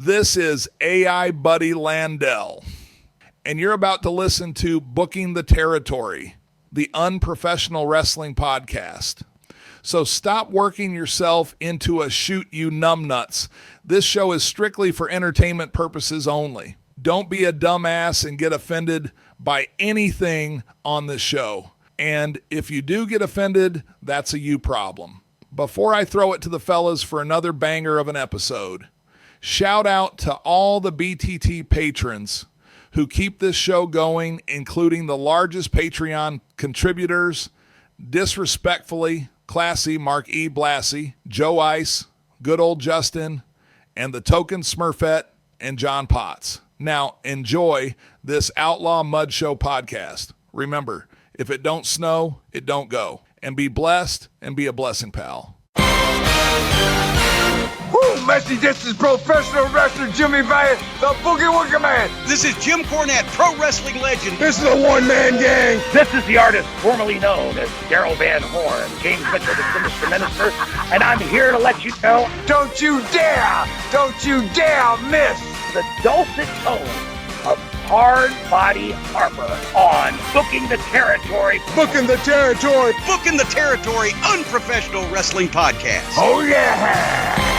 This is AI Buddy Landell, and you're about to listen to Booking the Territory, the unprofessional wrestling podcast. So stop working yourself into a shoot you numbnuts. This show is strictly for entertainment purposes only. Don't be a dumbass and get offended by anything on this show. And if you do get offended, that's a you problem. Before I throw it to the fellas for another banger of an episode, shout out to all the BTT patrons who keep this show going, including the largest Patreon contributors, Disrespectfully, Classy, Mark E. Blassie, Joe Ice, Good Old Justin, and the Token Smurfette and John Potts. Now, enjoy this Outlaw Mud Show podcast. Remember, if it don't snow, it don't go. And be blessed and be a blessing, pal. Woo, Messi, this is professional wrestler Jimmy Valiant, the Boogie Woogie Man. This is Jim Cornette, pro wrestling legend. This is a one-man gang. This is the artist formerly known as Daryl Van Horn, James Mitchell, the Sinister Minister, and I'm here to let you know, don't you dare miss the dulcet tones of Hard Body Harper on Booking the Territory. Booking the Territory. Booking the Territory, unprofessional wrestling podcast. Oh, yeah.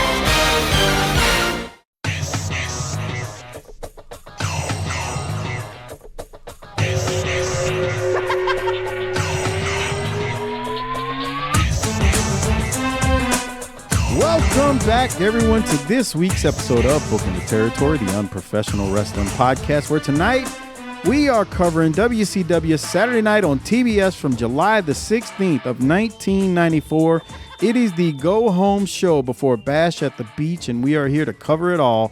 Welcome back, everyone, to this week's episode of Booking the Territory, the unprofessional wrestling podcast, where tonight we are covering WCW Saturday Night on TBS from July the 16th of 1994. It is the go-home show before Bash at the Beach, and we are here to cover it all.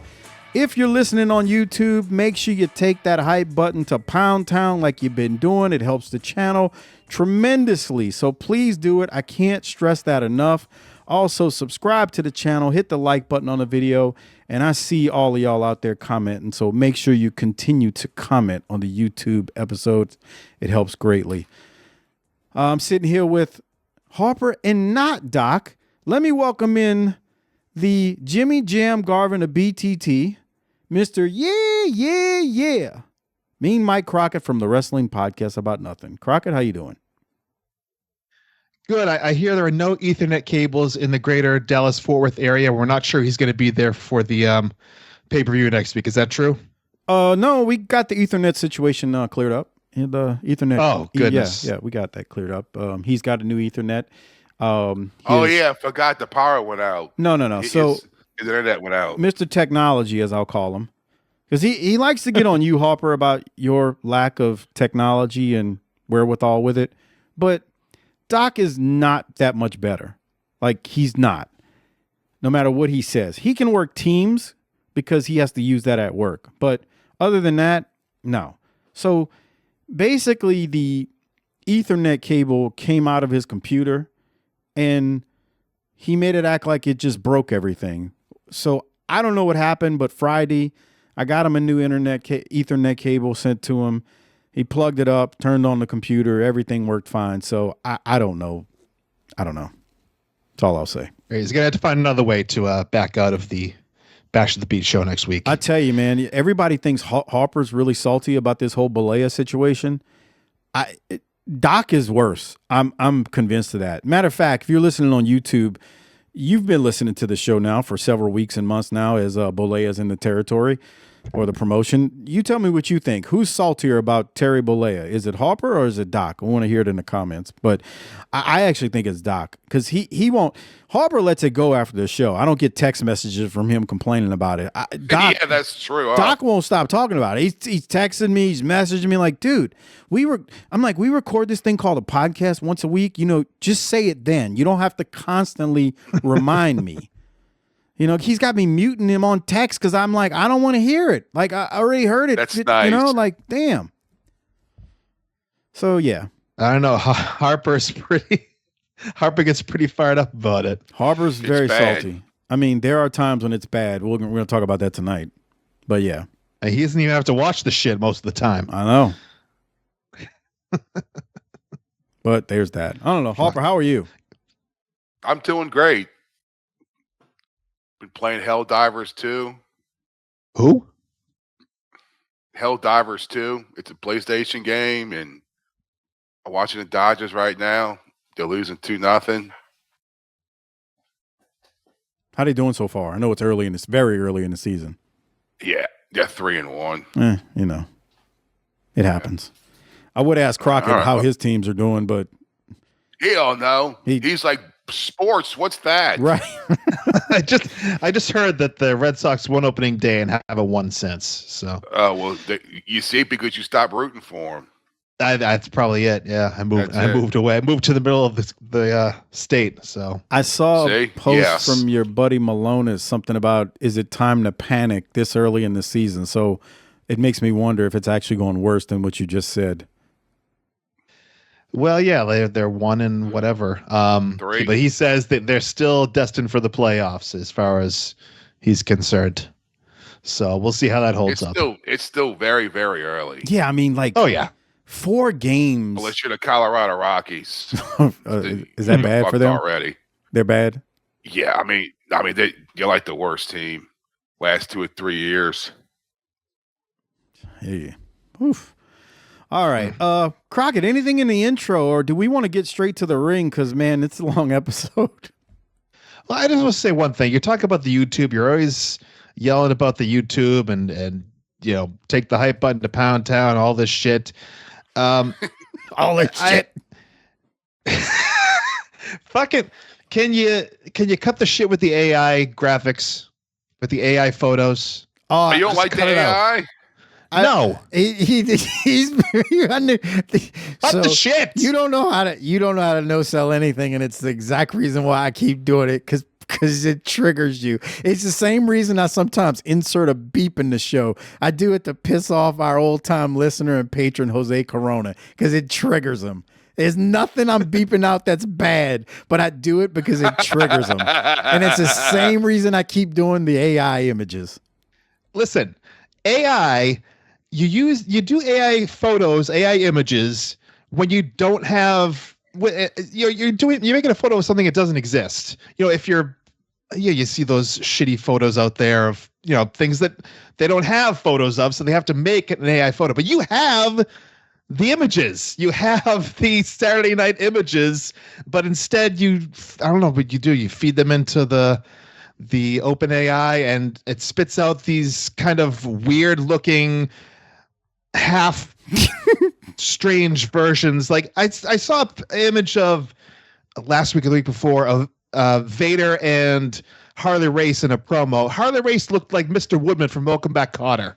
If you're listening on YouTube, make sure you take that hype button to Pound Town like you've been doing. It helps the channel tremendously, so please do it. I can't stress that enough. Also, subscribe to the channel, hit the like button on the video, and I see all of y'all out there commenting, so make sure you continue to comment on the YouTube episodes. It helps greatly. I'm sitting here with Harper and not Doc. Let me welcome in the Jimmy Jam Garvin of BTT, Mr. Yeah. Mean Mike Crockett from the Wrestling Podcast About Nothing. Crockett, how you doing? Good. I hear there are no Ethernet cables in the greater Dallas-Fort Worth area. We're not sure he's going to be there for the pay-per-view next week. Is that true? No, we got the Ethernet situation cleared up. The Ethernet. Oh, goodness. Yeah, we got that cleared up. He's got a new Ethernet. I forgot the power went out. No. So his internet went out. Mr. Technology, as I'll call him, because he likes to get on you, Harper, about your lack of technology and wherewithal with it. But Doc is not that much better. Like, he's not. No matter what he says. He can work Teams because he has to use that at work. But other than that, no. So basically the Ethernet cable came out of his computer and he made it act like it just broke everything. So I don't know what happened, but Friday I got him a new Ethernet cable sent to him. He plugged it up, turned on the computer. Everything worked fine. So I don't know. That's all I'll say. He's going to have to find another way to back out of the Bash at the Beach show next week. I tell you, man, everybody thinks Harper's really salty about this whole Bollea situation. Doc is worse. I'm convinced of that. Matter of fact, if you're listening on YouTube, you've been listening to the show now for several weeks and months now as Bollea's in the territory or the promotion. You tell me what you think. Who's saltier about Terry Bollea? Is it Harper or is it Doc? I want to hear it in the comments. But I actually think it's Doc because he won't. Harper lets it go after the show. I don't get text messages from him complaining about it. Doc, yeah, that's true. Doc won't stop talking about it. He's texting me. He's messaging me like, dude, we record this thing called a podcast once a week. Just say it then. You don't have to constantly remind me. He's got me muting him on text because I'm like, I don't want to hear it. Like, I already heard it. That's nice. Damn. So, yeah. I don't know. Harper gets pretty fired up about it. Harper's very salty. I mean, there are times when it's bad. We're going to talk about that tonight. But, yeah. He doesn't even have to watch the shit most of the time. I know. But there's that. I don't know. Harper, how are you? I'm doing great. Been playing Helldivers 2. Who? Hell Divers 2. It's a PlayStation game, and I'm watching the Dodgers right now. They're losing 2-0. How they doing so far? I know it's very early in the season. Yeah, they're 3-1. You know, it happens. I would ask Crockett how his teams are doing, but he don't know. He's like, sports, what's that? Right. I just heard that the Red Sox won opening day and have a 1 cent. So. Well, you see, because you stopped rooting for him. That's probably it. Yeah, I moved away. I moved to the middle of the state. So I saw a post from your buddy Malonis, something about, is it time to panic this early in the season? So it makes me wonder if it's actually going worse than what you just said. Well, yeah, they're 1 and whatever. 3. But he says that they're still destined for the playoffs as far as he's concerned. So we'll see how that holds up. It's still very, very early. Yeah, I mean, like, oh yeah, 4 games. Unless you're the Colorado Rockies. Is that bad for them already? They're bad. Yeah, I mean, you're like the worst team last 2 or 3 years. Hey, oof. All right, Crockett. Anything in the intro, or do we want to get straight to the ring? Because man, it's a long episode. Well, I just want to say one thing. You're talking about the YouTube. You're always yelling about the YouTube and take the hype button to Pound Town, all this shit. All that shit. Fucking, can you cut the shit with the AI graphics, with the AI photos? Oh, you don't like the AI? No, he's what the shit. You don't know how to no sell anything, and it's the exact reason why I keep doing it, because it triggers you. It's the same reason I sometimes insert a beep in the show. I do it to piss off our old time listener and patron Jose Corona, because it triggers him. There's nothing I'm beeping out that's bad, but I do it because it triggers them, and it's the same reason I keep doing the AI images. Listen, AI. You do AI photos, AI images when you don't have. You're making a photo of something that doesn't exist. If you see those shitty photos out there of things that they don't have photos of, so they have to make an AI photo. But you have the images. You have the Saturday Night images, but instead you feed them into the open AI, and it spits out these kind of weird looking half strange versions. Like I saw an image of last week or the week before of Vader and Harley Race in a promo. Harley Race looked like Mr. Woodman from Welcome Back, Kotter.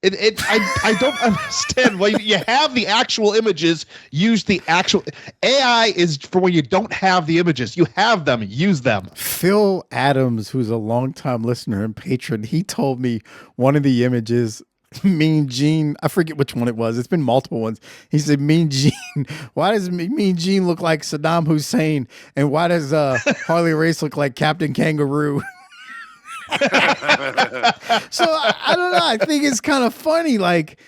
I don't understand why you have the actual images. Use the actual AI is for when you don't have the images. You have them. Use them. Phil Adams, who's a longtime listener and patron, he told me one of the images, Mean Gene, I forget which one it was. It's been multiple ones. He said, Mean Gene, why does Mean Gene look like Saddam Hussein? And why does Harley Race look like Captain Kangaroo? So I don't know. I think it's kind of funny. Like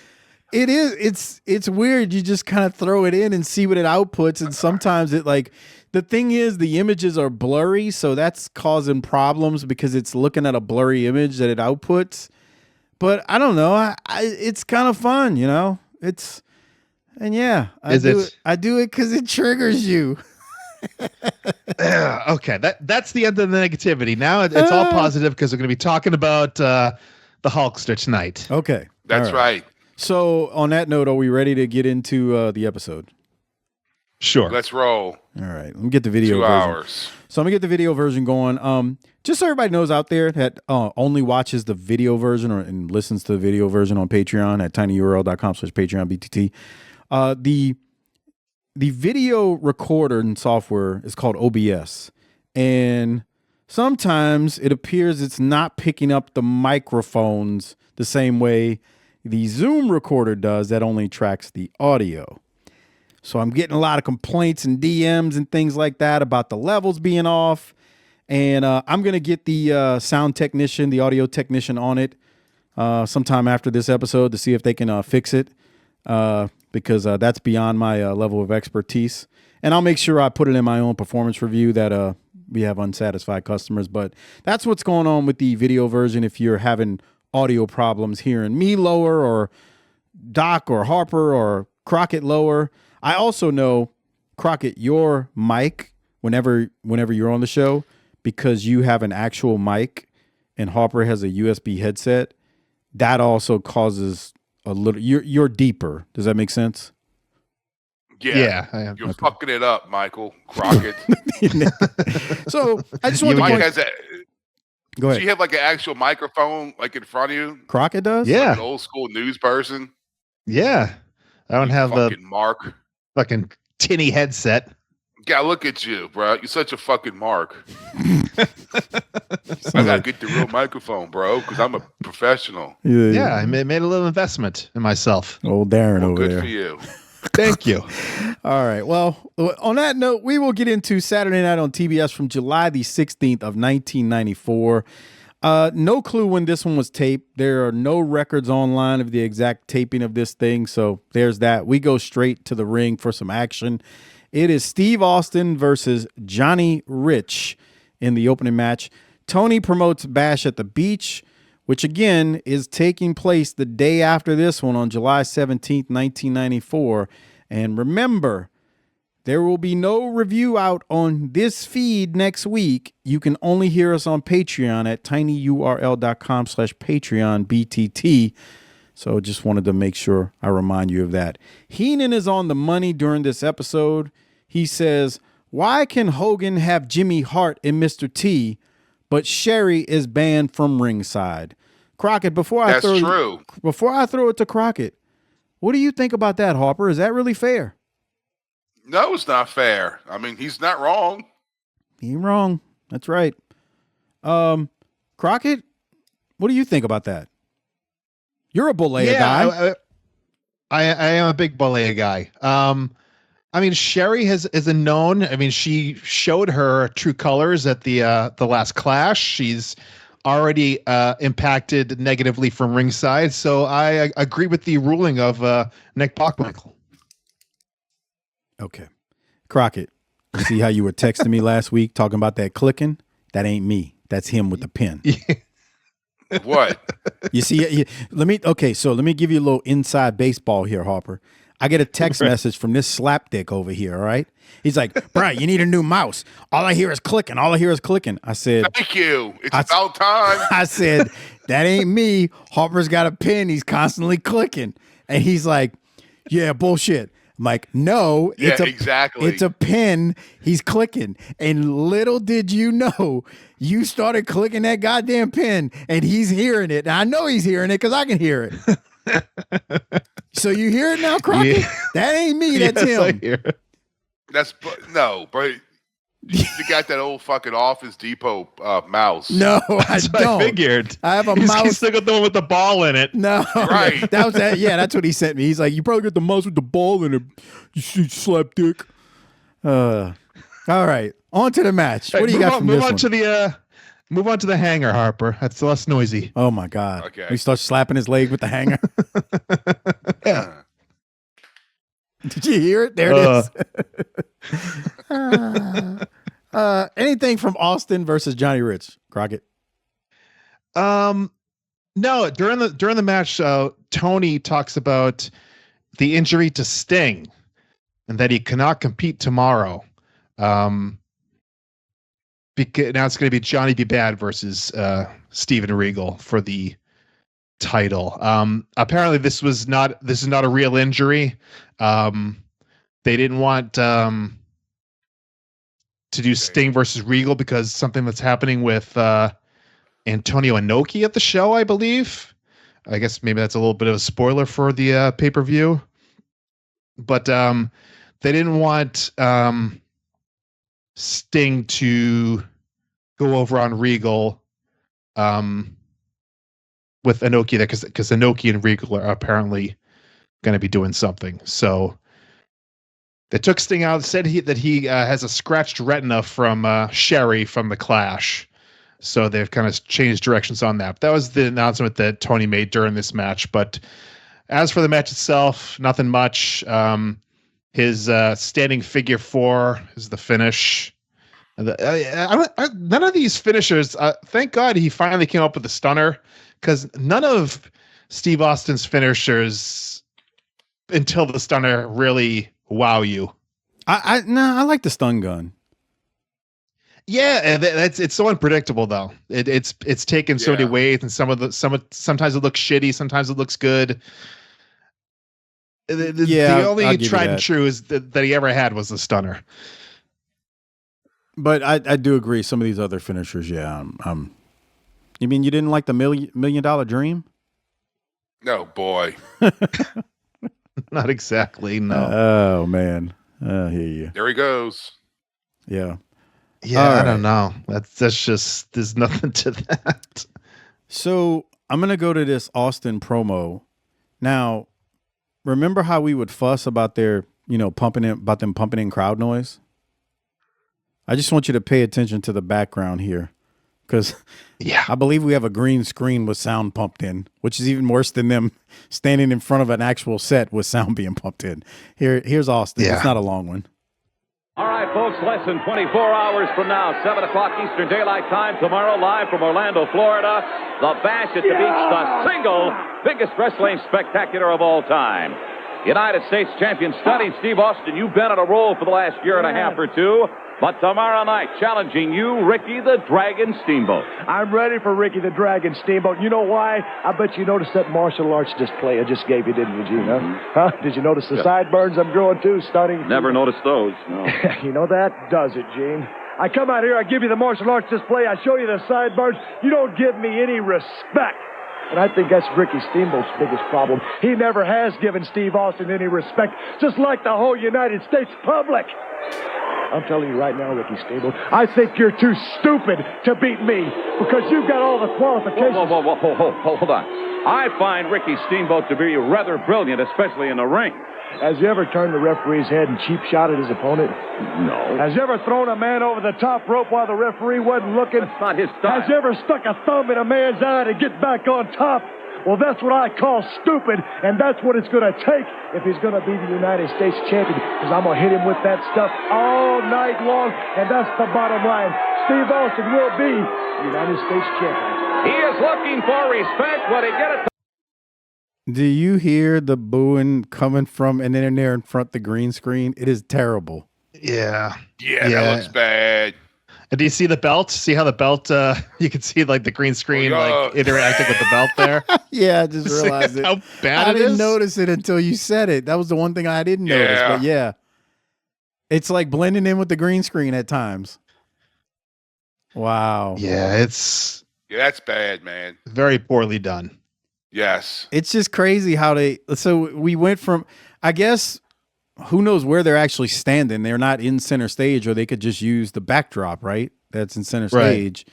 it's weird. You just kind of throw it in and see what it outputs. And sometimes the thing is the images are blurry. So that's causing problems because it's looking at a blurry image that it outputs. But I don't know. It's kind of fun, I do it because it triggers you. Okay, that's the end of the negativity. Now it's all positive because we're going to be talking about the Hulkster tonight. Okay, that's right. So on that note, are we ready to get into the episode? Sure. Let's roll. All right, let me get the video 2 version. hours. So I'm gonna get the video version going. Just so everybody knows out there that only watches the video version and listens to the video version on Patreon at tinyurl.com/PatreonBTT. The video recorder and software is called OBS, and sometimes it appears it's not picking up the microphones the same way the Zoom recorder does that only tracks the audio. So I'm getting a lot of complaints and DMs and things like that about the levels being off. And I'm going to get the sound technician, the audio technician on it sometime after this episode to see if they can fix it because that's beyond my level of expertise. And I'll make sure I put it in my own performance review that we have unsatisfied customers. But that's what's going on with the video version if you're having audio problems hearing me lower or Doc or Harper or Crockett lower. I also know, Crockett, your mic, whenever you're on the show, because you have an actual mic and Harper has a USB headset, that also causes a little, you're deeper. Does that make sense? Yeah, I am. You're fucking it up, Michael Crockett. So I just want to Mike point. has Go ahead. Do you have like an actual microphone like in front of you? Crockett does? Yeah. Like an old school news person? Yeah. I don't have the fucking Mark. fucking tinny headset. Yeah, look at you, bro. You're such a fucking Mark. I gotta get the real microphone, bro, because I'm a professional. Yeah, I made a little investment in myself. Old Darren Well, over good there. for you. Thank you. All right. Well, on that note, we will get into Saturday Night on TBS from July the 16th of 1994. No clue when this one was taped. There are no records online of the exact taping of this thing, so there's that. We go straight to the ring for some action. It is Steve Austin versus Johnny Rich in the opening match. Tony promotes Bash at the Beach, which again is taking place the day after this one on July 17th, 1994. And remember, there will be no review out on this feed next week. You can only hear us on Patreon at tinyurl.com/Patreon BTT. So just wanted to make sure I remind you of that. Heenan is on the money during this episode. He says, why can Hogan have Jimmy Hart and Mr. T, but Sherri is banned from ringside? Crockett, before I throw it to Crockett, what do you think about that, Harper? Is that really fair? No, it's not fair. I mean, he's not wrong. He ain't wrong. That's right. Crockett, what do you think about that? You're a Bollea guy. I am a big Bollea guy. I mean, Sherri is a known. I mean, she showed her true colors at the last Clash. She's already impacted negatively from ringside. So I agree with the ruling of Nick Bockwinkel. Okay. Crockett, you see how you were texting me last week talking about that clicking? That ain't me. That's him with the pen. What? You see, let me give you a little inside baseball here, Harper. I get a text message from this slapdick over here, all right? He's like, Brian, you need a new mouse. All I hear is clicking. I said, thank you. It's about time. I said, that ain't me. Harper's got a pen. He's constantly clicking. And he's like, yeah, bullshit. I'm like, no, exactly. It's a pen. He's clicking. And little did you know, you started clicking that goddamn pen and he's hearing it. And I know he's hearing it because I can hear it. So you hear it now, Crockett? Yeah. That ain't me. That's him. I hear it. No, but you got that old fucking Office Depot mouse. No, I don't. I figured. I have a mouse. mouse. He's still got the one with the ball in it. No, right. That was that. Yeah, that's what he sent me. He's like, you probably got the mouse with the ball in it. You slap dick. All right, on to the match. What do you got from this one? Move on to the hanger, Harper. That's less noisy. Oh my God! Okay. He starts slapping his leg with the hanger. Yeah. Did you hear it? There it is. Anything from Austin versus Johnny Rich, Crockett? No. During the match, Tony talks about the injury to Sting and that he cannot compete tomorrow. Because now it's going to be Johnny B. Bad versus Steven Regal for the title. Apparently this is not a real injury. They didn't want to do Sting versus Regal because something that's happening with Antonio Inoki at the show, I believe. I guess maybe that's a little bit of a spoiler for the pay-per-view. But they didn't want Sting to go over on Regal with Inoki there because Inoki and Regal are apparently going to be doing something. So they took Sting out, said that he has a scratched retina from Sherri from the Clash. So they've kind of changed directions on that. But that was the announcement that Tony made during this match. But as for the match itself, nothing much. His standing figure 4 is the finish. None of these finishers, thank God he finally came up with a stunner, because none of Steve Austin's finishers until the stunner really wow you. I like the stun gun. Yeah, and it's so unpredictable though. It's taken so many ways, and sometimes it looks shitty, sometimes it looks good. The only tried and true is that he ever had was the stunner. But I do agree. Some of these other finishers, you mean you didn't like the $1 Million Dream? No, boy. Not exactly. No. Oh man, I hear you. There he goes. Yeah. Yeah, I don't know. That's just, there's nothing to that. So I'm gonna go to this Austin promo. Now, remember how we would fuss about them pumping in crowd noise? I just want you to pay attention to the background here, because I believe we have a green screen with sound pumped in, which is even worse than them standing in front of an actual set with sound being pumped in. Here's Austin. Yeah. It's not a long one. All right, folks, less than 24 hours from now, 7 o'clock Eastern Daylight Time, tomorrow, live from Orlando, Florida, the Bash at the Beach, the single biggest wrestling spectacular of all time. United States champion stunning Steve Austin, you've been on a roll for the last year and a half or two. But tomorrow night, challenging you, Ricky the Dragon Steamboat. I'm ready for Ricky the Dragon Steamboat. You know why? I bet you noticed that martial arts display I just gave you, didn't you, Gene? Huh? Did you notice the sideburns I'm growing too, starting? Never noticed those, no. You know that does it, Gene. I come out here, I give you the martial arts display, I show you the sideburns. You don't give me any respect. And I think that's Ricky Steamboat's biggest problem. He never has given Steve Austin any respect, just like the whole United States public. I'm telling you right now, Ricky Steamboat, I think you're too stupid to beat me because you've got all the qualifications. Hold on. I find Ricky Steamboat to be rather brilliant, especially in the ring. Has you ever turned the referee's head and cheap shot at his opponent? No. Has you ever thrown a man over the top rope while the referee wasn't looking? That's not his style. Has you ever stuck a thumb in a man's eye to get back on top? Well, that's what I call stupid, and that's what it's going to take if he's going to be the United States champion, because I'm going to hit him with that stuff all night long, and that's the bottom line. Steve Austin will be the United States champion. He is looking for respect. Will he get it? Do you hear the booing coming from and then there in front of the green screen? It is terrible. Yeah. Yeah, that looks bad. And do you see the belt? See how the belt, you can see like the green screen interacting with the belt there? Yeah, I just realized it. How bad I didn't notice it until you said it. That was the one thing I didn't notice. But yeah, it's like blending in with the green screen at times. Wow. Yeah, it's... Yeah, that's bad, man. Very poorly done. Yes. It's just crazy how so we went from, I guess... Who knows where they're actually standing? They're not in center stage, or they could just use the backdrop, right? That's in center stage.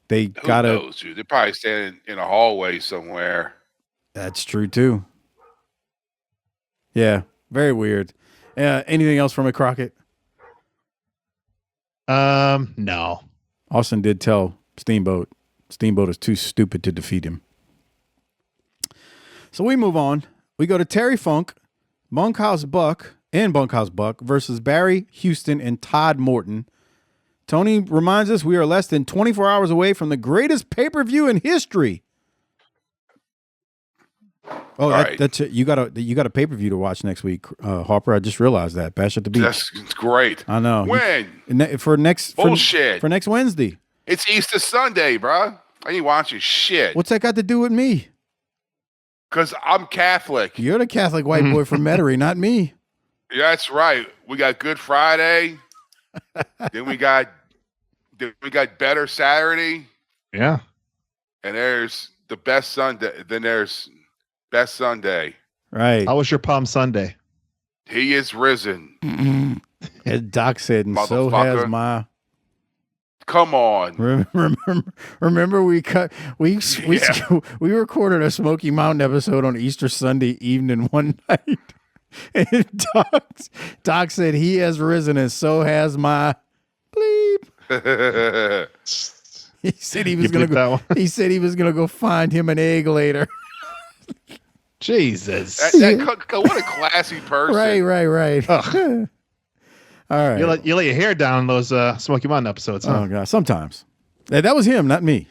They gotta. Who knows, dude? They're probably standing in a hallway somewhere. That's true too. Yeah, very weird. Anything else from it, Crockett? No. Austin did tell Steamboat is too stupid to defeat him. So we move on. We go to Terry Funk, Bunkhouse Buck versus Barry Houston and Todd Morton. Tony reminds us we are less than 24 hours away from the greatest pay-per-view in history. Oh, that's it. You got a pay-per-view to watch next week, Harper. I just realized that. Bash at the Beach. That's great. I know. When? For next Wednesday. It's Easter Sunday, bro. I ain't watching shit. What's that got to do with me? Because I'm Catholic. You're the Catholic white boy from Metairie, not me. Yeah, that's right. We got Good Friday. then we got Better Saturday. Yeah. And there's the Best Sunday. Then there's Best Sunday. Right. How was your Palm Sunday? He is risen. As Doc said, and so has my... Come on. Remember we recorded a Smoky Mountain episode on Easter Sunday evening one night. And Doc said he has risen and so has my bleep. He said he was going to go. He said he was going to go find him an egg later. Jesus. What a classy person. Right. All right. You let your hair down in those Smoky Mountain episodes, huh? Oh, God. Sometimes. That was him, not me.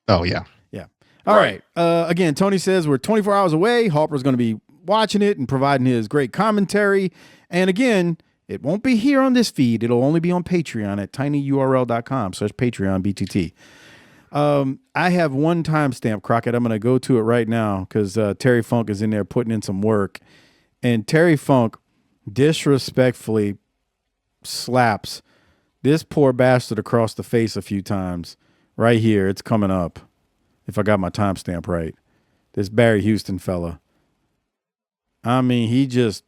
Oh, yeah. Yeah. All right. Again, Tony says we're 24 hours away. Harper's going to be watching it and providing his great commentary. And again, it won't be here on this feed. It'll only be on Patreon at tinyurl.com/Patreon BTT. I have one timestamp, Crockett. I'm going to go to it right now because Terry Funk is in there putting in some work. And Terry Funk disrespectfully slaps this poor bastard across the face a few times. Right here. It's coming up. If I got my timestamp right. This Barry Houston fella. I mean, he just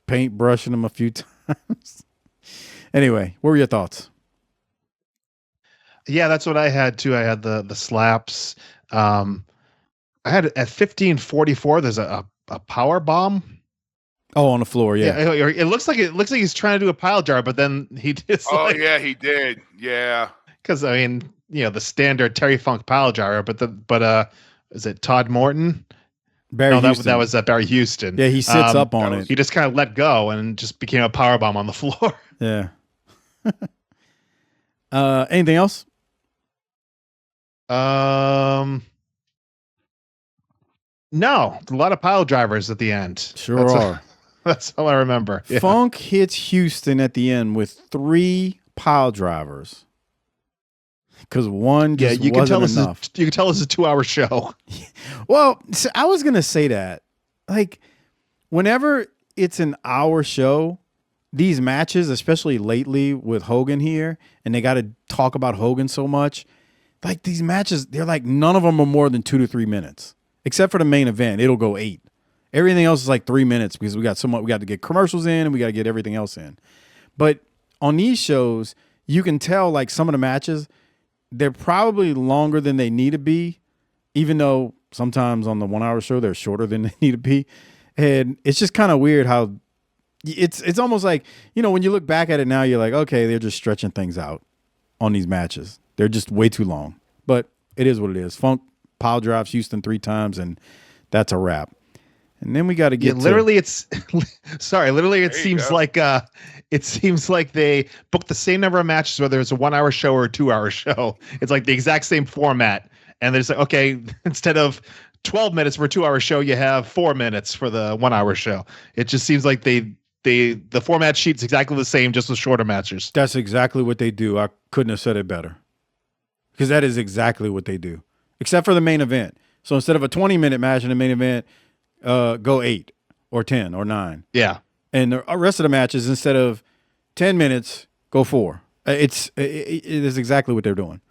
paintbrushing him a few times. Anyway, what were your thoughts? Yeah, that's what I had too. I had the slaps. I had at 15:44. There's a power bomb. Oh, on the floor. Yeah. It looks like he's trying to do a pile jar, but then he did. Oh yeah, he did. Yeah. Because I mean, the standard Terry Funk pile jar, but is it Todd Morton? That was Barry Houston. Yeah, he sits up on it. He just kind of let go and just became a power bomb on the floor. Yeah. Anything else? No, a lot of pile drivers at the end. Sure are. That's all I remember. Yeah. Funk hits Houston at the end with 3 pile drivers. Because one just you can tell enough. You can tell it's a 2-hour show. Well, so I was going to say that. Like, whenever it's an hour show, these matches, especially lately with Hogan here, and they got to talk about Hogan so much, like these matches, they're like none of them are more than 2 to 3 minutes. Except for the main event, it'll go 8. Everything else is like 3 minutes because we got to get commercials in and we got to get everything else in. But on these shows, you can tell like some of the matches, they're probably longer than they need to be, even though sometimes on the 1 hour show, they're shorter than they need to be. And it's just kind of weird how it's almost like, when you look back at it now, you're like, okay, they're just stretching things out on these matches. They're just way too long, but it is what it is. Funk pile drives Houston 3 times and that's a wrap. And then we got to get literally it seems like they booked the same number of matches, whether it's a 1 hour show or a 2 hour show. It's like the exact same format. And there's like, okay, instead of 12 minutes for a 2 hour show, you have 4 minutes for the 1 hour show. It just seems like the format sheet's exactly the same, just with shorter matches. That's exactly what they do. I couldn't have said it better. Because that is exactly what they do. Except for the main event. So instead of a 20-minute match in the main event, go 8 or 10 or 9. Yeah. And the rest of the matches, instead of 10 minutes, go 4. It is exactly what they're doing.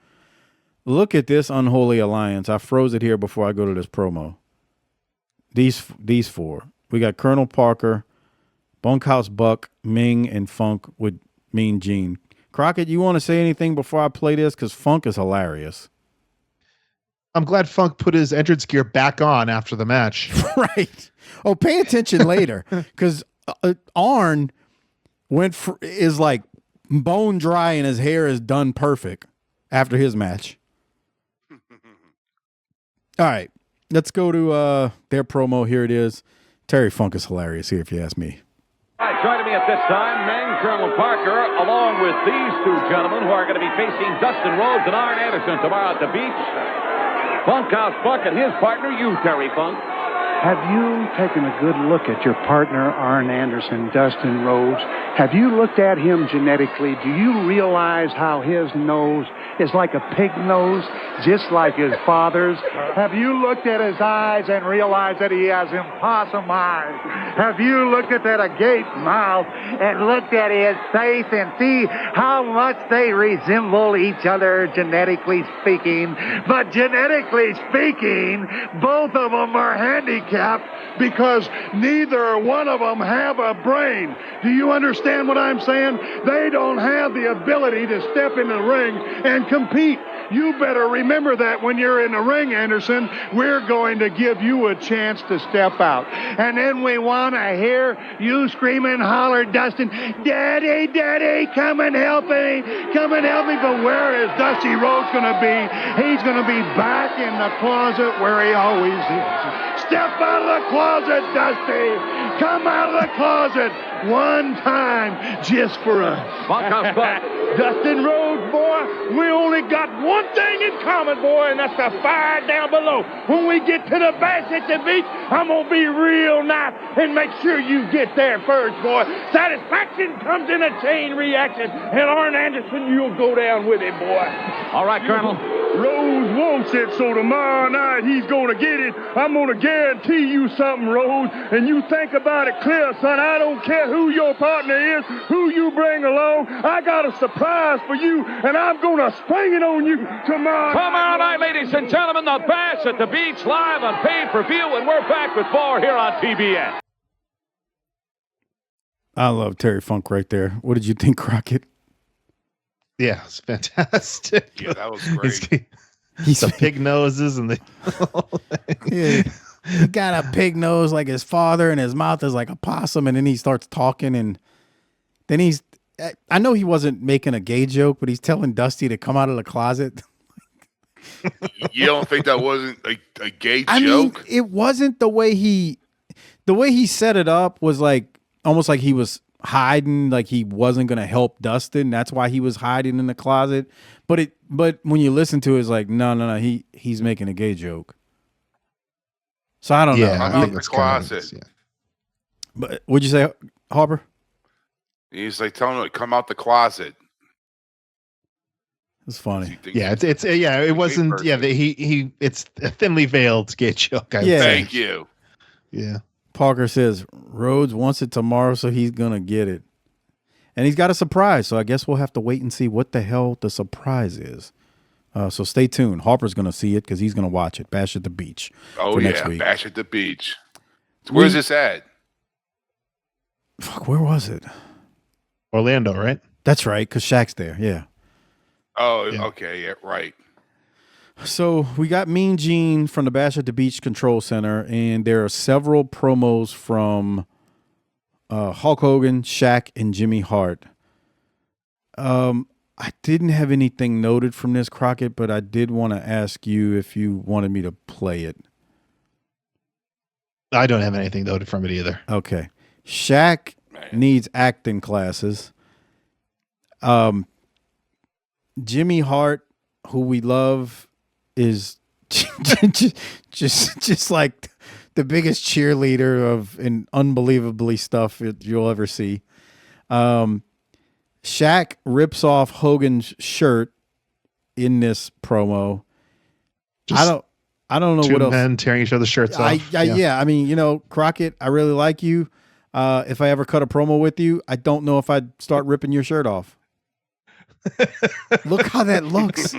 Look at this unholy alliance. I froze it here before I go to this promo. These 4. We got Colonel Parker, Bunkhouse Buck, Meng, and Funk with Mean Gene. Crockett, you want to say anything before I play this? Because Funk is hilarious. I'm glad Funk put his entrance gear back on after the match. Right. Oh, pay attention later. Because Arn is like bone dry and his hair is done perfect after his match. All right. Let's go to their promo. Here it is. Terry Funk is hilarious here, if you ask me. All right, joining me at this time, Meng, Colonel Parker, along with these 2 gentlemen who are going to be facing Dustin Rhodes and Arn Anderson tomorrow at the beach. Bunkhouse Buck and his partner, Terry Funk. Have you taken a good look at your partner, Arn Anderson, Dustin Rhodes? Have you looked at him genetically? Do you realize how his nose is like a pig nose, just like his father's? Have you looked at his eyes and realized that he has possum eyes? Have you looked at that agape mouth and looked at his face and see how much they resemble each other, genetically speaking? But genetically speaking, both of them are handicapped because neither one of them have a brain. Do you understand what I'm saying? They don't have the ability to step in the ring and compete. You better remember that when you're in the ring, Anderson. We're going to give you a chance to step out. And then we want want to hear you scream and holler, Dustin, Daddy, Daddy, come and help me. Come and help me. But where is Dusty Rhodes going to be? He's going to be back in the closet where he always is. Step out of the closet, Dusty. Come out of the closet one time just for us. Bunkhouse Buck. Dustin Rhodes, boy, we only got one thing in common, boy, and that's the fire down below. When we get to the bash at the beach, I'm going to be real nice and make sure you get there first, boy. Satisfaction comes in a chain reaction, and Arn Anderson, you'll go down with him, boy. All right, Colonel. Rose wants it, so tomorrow night he's going to get it. I'm going to guarantee you something, Rose, and you think about it clear, son. I don't care who your partner is, who you bring along. I got a surprise for you, and I'm going to spring it on you Tomorrow night, ladies and gentlemen, the Bash at the Beach live on pay-per-view, and we're back with more here on TBS. I love Terry Funk right there. What did you think, Crockett? Yeah, it's fantastic. Yeah, that was great. He's the pig noses and the yeah, he got a pig nose like his father, and his mouth is like a possum, and then he starts talking, and then I know he wasn't making a gay joke, but he's telling Dusty to come out of the closet. You don't think that wasn't a gay joke? I mean, it wasn't the way he set it up was like almost like he was hiding, like he wasn't going to help Dustin. That's why he was hiding in the closet. But when you listen to it, it's like, no, he's making a gay joke. So I don't know. I'm out in the closet. But what'd you say, Harper? He's like telling him to come out the closet. It's funny. Yeah, it wasn't. Yeah, it's a thinly veiled gay joke. Thank you. Yeah. Parker says Rhodes wants it tomorrow, so he's gonna get it, and he's got a surprise. So I guess we'll have to wait and see what the hell the surprise is. So stay tuned. Harper's gonna see it because he's gonna watch it. Bash at the Beach. Oh next yeah, week. Bash at the Beach. Where's this at? Fuck, where was it? Orlando, right? That's right, because Shaq's there. Yeah. Oh, yeah. Okay, yeah, right. So we got Mean Gene from the Bash at the Beach Control Center, and there are several promos from Hulk Hogan, Shaq, and Jimmy Hart. I didn't have anything noted from this, Crockett, but I did want to ask you if you wanted me to play it. I don't have anything noted from it either. Okay. Shaq needs acting classes. Jimmy Hart, who we love, is just like the biggest cheerleader of and unbelievably stuff you'll ever see. Shaq rips off Hogan's shirt in this promo. I don't know two what else. Men tearing each other's shirts off. I mean, Crockett, I really like you. If I ever cut a promo with you, I don't know if I'd start ripping your shirt off. Look how that looks.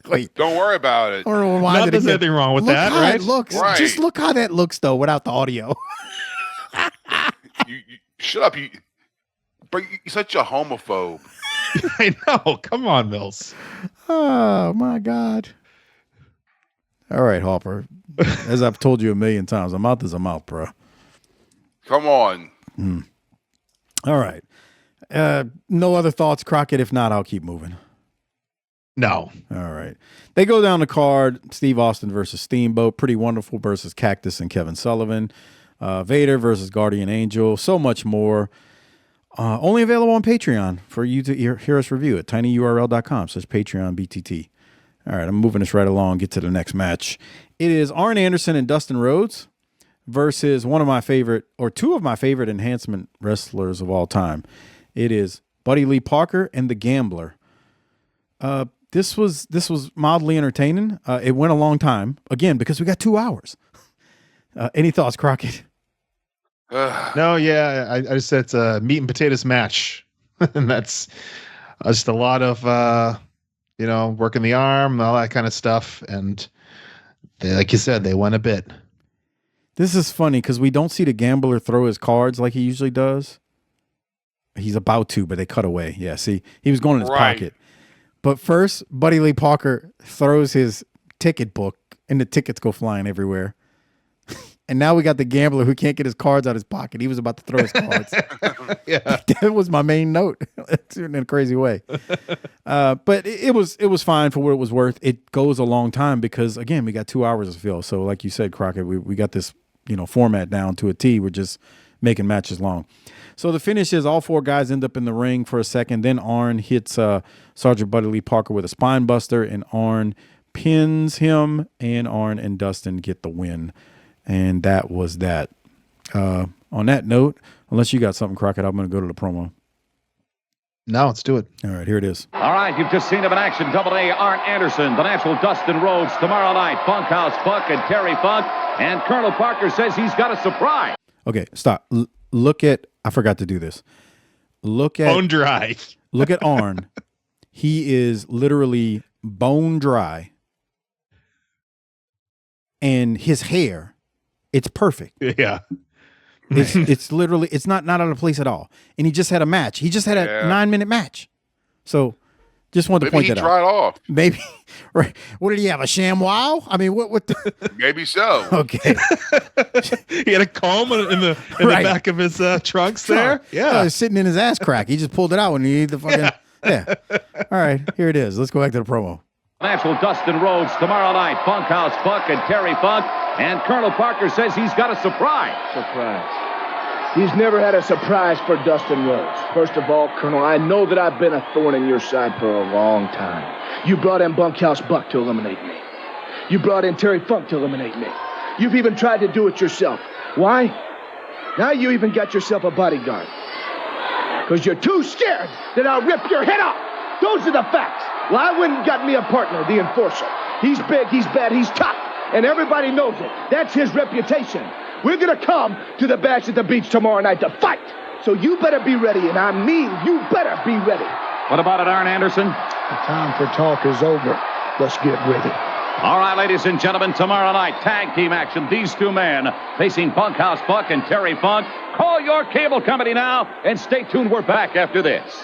Wait. Don't worry about it. There's anything wrong with that, right? It looks. Right. Just look how that looks, though, without the audio. you shut up. You're such a homophobe. I know. Come on, Mills. Oh, my God. All right, Harper. As I've told you a million times, a mouth is a mouth, bro. Come on. All right. No other thoughts, Crockett? If not, I'll keep moving. No. All right. They go down the card. Steve Austin versus Steamboat. Pretty Wonderful versus Cactus and Kevin Sullivan. Vader versus Guardian Angel. So much more. Only available on Patreon for you to hear us review it. tinyurl.com/PatreonBTT. All right. I'm moving this right along. Get to the next match. It is Arn Anderson and Dustin Rhodes versus one of my favorite, or two of my favorite enhancement wrestlers of all time. It is Buddy Lee Parker and the Gambler. This was mildly entertaining. It went a long time, again, because we got 2 hours. Any thoughts, Crockett? No, yeah, I just said it's a meat and potatoes match. And that's just a lot of, working the arm, all that kind of stuff. And they, like you said, they went a bit. This is funny because we don't see the Gambler throw his cards like he usually does. He's about to, but they cut away. Yeah, see, he was going in his pocket. But first, Buddy Lee Parker throws his ticket book, and the tickets go flying everywhere. And now we got the gambler who can't get his cards out of his pocket. He was about to throw his cards. Yeah. That was my main note in a crazy way. But it was fine for what it was worth. It goes a long time because, again, we got 2 hours to fill. So like you said, Crockett, we got this, format down to a T. We're just making matches long. So the finish is all 4 guys end up in the ring for a second. Then Arn hits Sergeant Buddy Lee Parker with a spine buster, and Arn pins him, and Arn and Dustin get the win. And that was that. On that note, unless you got something, Crockett, I'm going to go to the promo. No, let's do it. All right, here it is. All right, you've just seen him in action. Double A, Arn Anderson, the natural Dustin Rhodes, tomorrow night. Bunkhouse Buck and Terry Funk. And Colonel Parker says he's got a surprise. Okay, stop. Look at, I forgot to do this. Look at Bone dry. Look at Arn. He is literally bone dry. And his hair, it's perfect. Yeah. It's literally, it's not out of place at all. And he just had a match. He just had a 9-minute match. So just wanted to point that out. Maybe he dried off. Maybe. Right. What did he have? A ShamWow? I mean, what the? Maybe so. Okay. He had a comb in the back of his trunks there. Yeah. Sitting in his ass crack. He just pulled it out when he needed the fucking. Yeah. All right. Here it is. Let's go back to the promo. Natural Dustin Rhodes tomorrow night. Bunkhouse Buck and Terry Funk. And Colonel Parker says he's got a surprise. Surprise. He's never had a surprise for Dustin Rhodes. First of all, Colonel, I know that I've been a thorn in your side for a long time. You brought in Bunkhouse Buck to eliminate me. You brought in Terry Funk to eliminate me. You've even tried to do it yourself. Why? Now you even got yourself a bodyguard. Because you're too scared that I'll rip your head off. Those are the facts. Well, I went and got me a partner, the Enforcer. He's big, he's bad, he's tough. And everybody knows it. That's his reputation. We're going to come to the Bash at the Beach tomorrow night to fight. So you better be ready, and I mean you better be ready. What about it, Arn Anderson? The time for talk is over. Let's get ready. All right, ladies and gentlemen, tomorrow night, tag team action. These 2 men facing Bunkhouse Buck and Terry Funk. Call your cable company now, and stay tuned. We're back after this.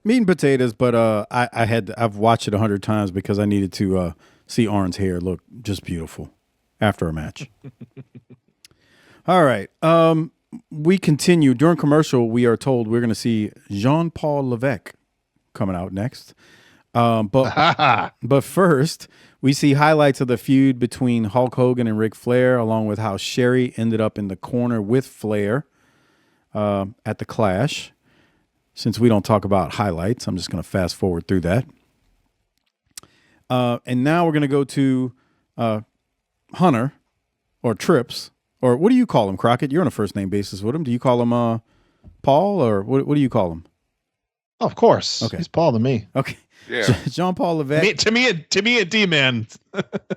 Meat and potatoes, but I've watched it 100 times because I needed to see Arn's hair look just beautiful after a match. All right. We continue. During commercial, we are told we're going to see Jean-Paul Levesque coming out next. But first, we see highlights of the feud between Hulk Hogan and Ric Flair, along with how Sherri ended up in the corner with Flair at the Clash. Since we don't talk about highlights, I'm just going to fast forward through that. And now we're going to go to Hunter or Trips, or what do you call him, Crockett? You're on a first name basis with him. Do you call him Paul, or what do you call him? Oh, of course. Okay. He's Paul to me. Okay. Yeah. Jean-Paul Levesque. To me, a Dman.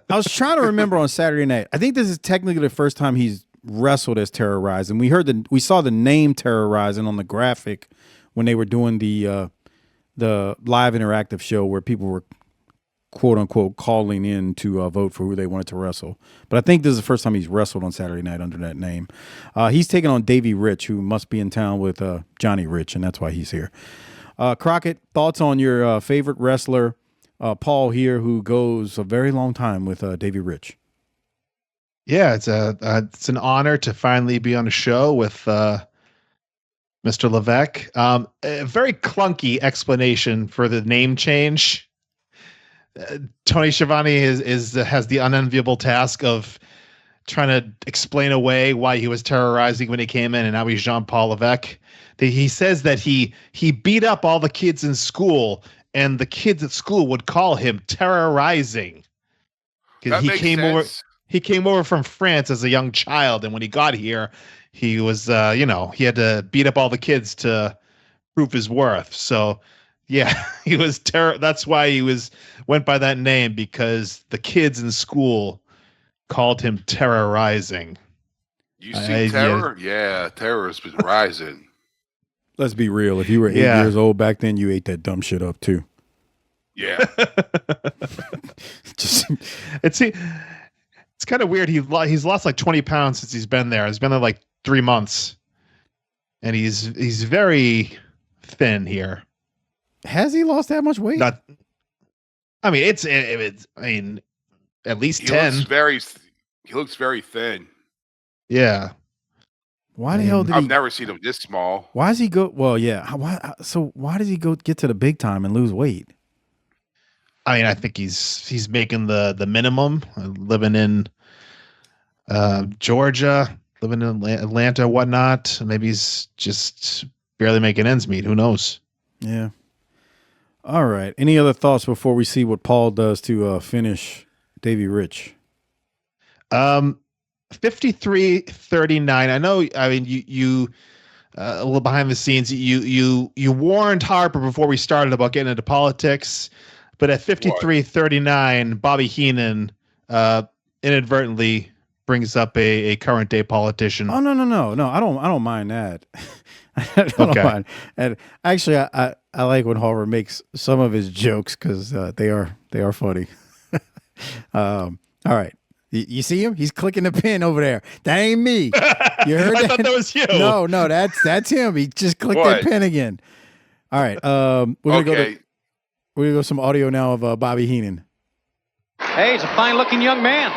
I was trying to remember on Saturday night. I think this is technically the first time he's wrestled as Terrorize, and we saw the name Terrorizing on the graphic when they were doing the live interactive show where people were quote unquote calling in to vote for who they wanted to wrestle. But I think this is the first time he's wrestled on Saturday night under that name. He's taking on Davey Rich, who must be in town with Johnny Rich, and that's why he's here. Crockett, thoughts on your favorite wrestler, Paul here, who goes a very long time with Davey Rich? Yeah, it's an honor to finally be on a show with Mr. Levesque. A very clunky explanation for the name change. Tony Schiavone has the unenviable task of trying to explain away why he was terrorizing when he came in, and now he's Jean-Paul Levesque. He says that he beat up all the kids in school, and the kids at school would call him terrorizing. That he makes came sense. over. He came over from France as a young child, and when he got here, he was, he had to beat up all the kids to prove his worth. So, yeah, he was That's why he went by that name, because the kids in school called him terrorizing. You see terror? Yeah, terror has been rising. Let's be real. If you were 8 years old back then, you ate that dumb shit up too. Yeah. It's kind of weird. He's lost like 20 pounds since he's been there. He's been there like 3 months, and he's very thin here. Has he lost that much weight? At least 10. He looks very thin. Yeah. Why the hell did I've never seen him this small. Why does he go? Well, yeah. Why does he go get to the big time and lose weight? I mean, I think he's making the minimum, living in Georgia, living in Atlanta, whatnot. Maybe he's just barely making ends meet. Who knows? Yeah. All right. Any other thoughts before we see what Paul does to finish Davey Rich? 53-39. I know. I mean, you a little behind the scenes. You warned Harper before we started about getting into politics, but at 53-39, Bobby Heenan inadvertently brings up a current day politician. Oh no! I don't mind that. I don't mind. And actually, I like when Harper makes some of his jokes because they are funny. All right. You see him? He's clicking the pin over there. That ain't me. You heard that? I thought that was you. No, that's him. He just clicked that pin again. All right. We're gonna go some audio now of Bobby Heenan. Hey, he's a fine-looking young man.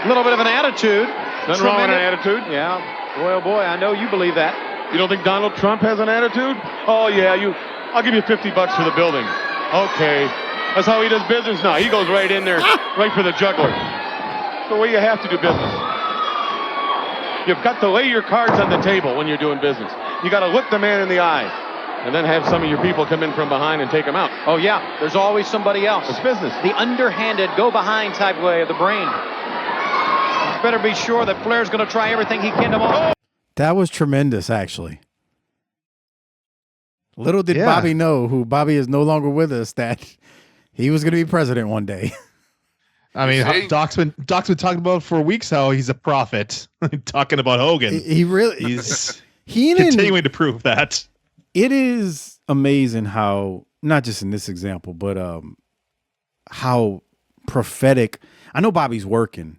A little bit of an attitude. Nothing wrong with an attitude. Yeah. Boy, oh boy, I know you believe that. You don't think Donald Trump has an attitude? Oh yeah, I'll give you $50 for the building. Okay. That's how he does business now. He goes right in there, right for the juggler. The way you have to do business. You've got to lay your cards on the table when you're doing business. You got to look the man in the eye and then have some of your people come in from behind and take him out. Oh yeah, there's always somebody else. It's business. The underhanded go behind type way of the brain. You better be sure that Flair's going to try everything he can tomorrow. That was tremendous, actually. Little did Bobby know, who Bobby is no longer with us, that he was going to be president one day. I mean, Doc's been talking about for weeks how he's a prophet, talking about Hogan. He's continuing to prove that. It is amazing how, not just in this example, but how prophetic. I know Bobby's working,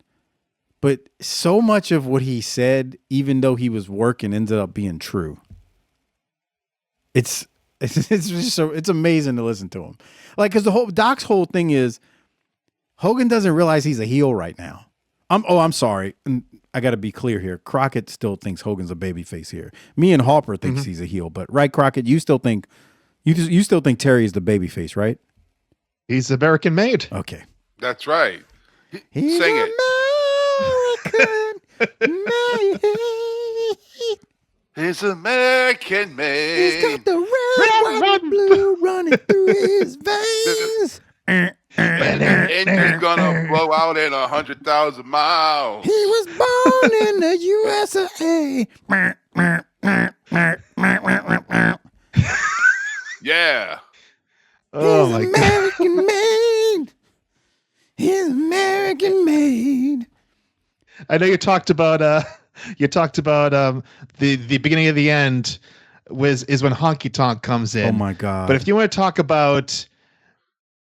but so much of what he said, even though he was working, ended up being true. It's just so it's amazing to listen to him. Like, because Doc's whole thing is, Hogan doesn't realize he's a heel right now. I'm sorry. I got to be clear here. Crockett still thinks Hogan's a babyface here. Me and Harper thinks he's a heel, but right, Crockett, you still think Terry is the babyface, right? He's American made. Okay. That's right. He's Sing it. American made. He's American made. He's got the red, white, and blue running through his veins. Engine's gonna blow out in 100,000 miles. He was born in the USA. Yeah. Oh He's my American made. He's American made. I know you talked about the beginning of the end is when Honky Tonk comes in. Oh my God. But if you want to talk about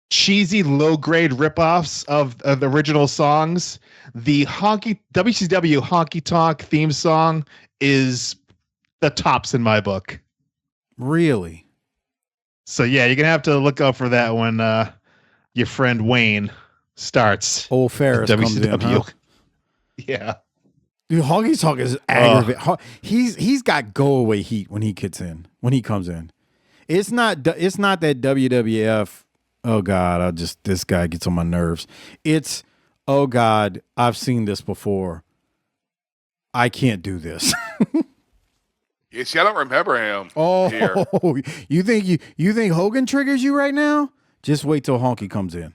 cheesy low-grade ripoffs of the original songs, the WCW Honky Tonk theme song is the tops in my book. Really? So yeah, you're gonna have to look out for that when your friend Wayne starts. Old Ferris comes in, huh? Yeah. Dude, Honky Tonk is aggravating. He's got go away heat when he comes in. It's not that WWF. Oh God, this guy gets on my nerves. It's, oh God, I've seen this before. I can't do this. Yeah, see, I don't remember him. Oh, here. you think Hogan triggers you right now? Just wait till Honky comes in.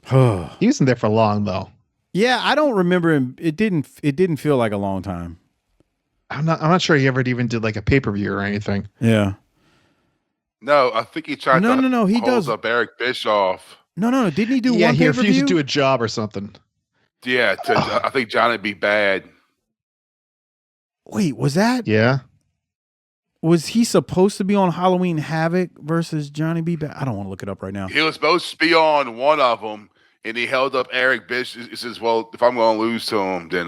He wasn't there for long though. Yeah, I don't remember him. It didn't feel like a long time. I'm not sure he ever even did like a pay-per-view or anything. Yeah. No, I think he tried to he hold does up Eric Bischoff. No, didn't he do one he pay-per-view? refused to do a job or something. Yeah, I think Johnny B. Bad. Wait, was that? Yeah. Was he supposed to be on Halloween Havoc versus Johnny B. Bad? I don't want to look it up right now. He was supposed to be on one of them, and he held up Eric Bischoff. He says, well, if I'm going to lose to him, then,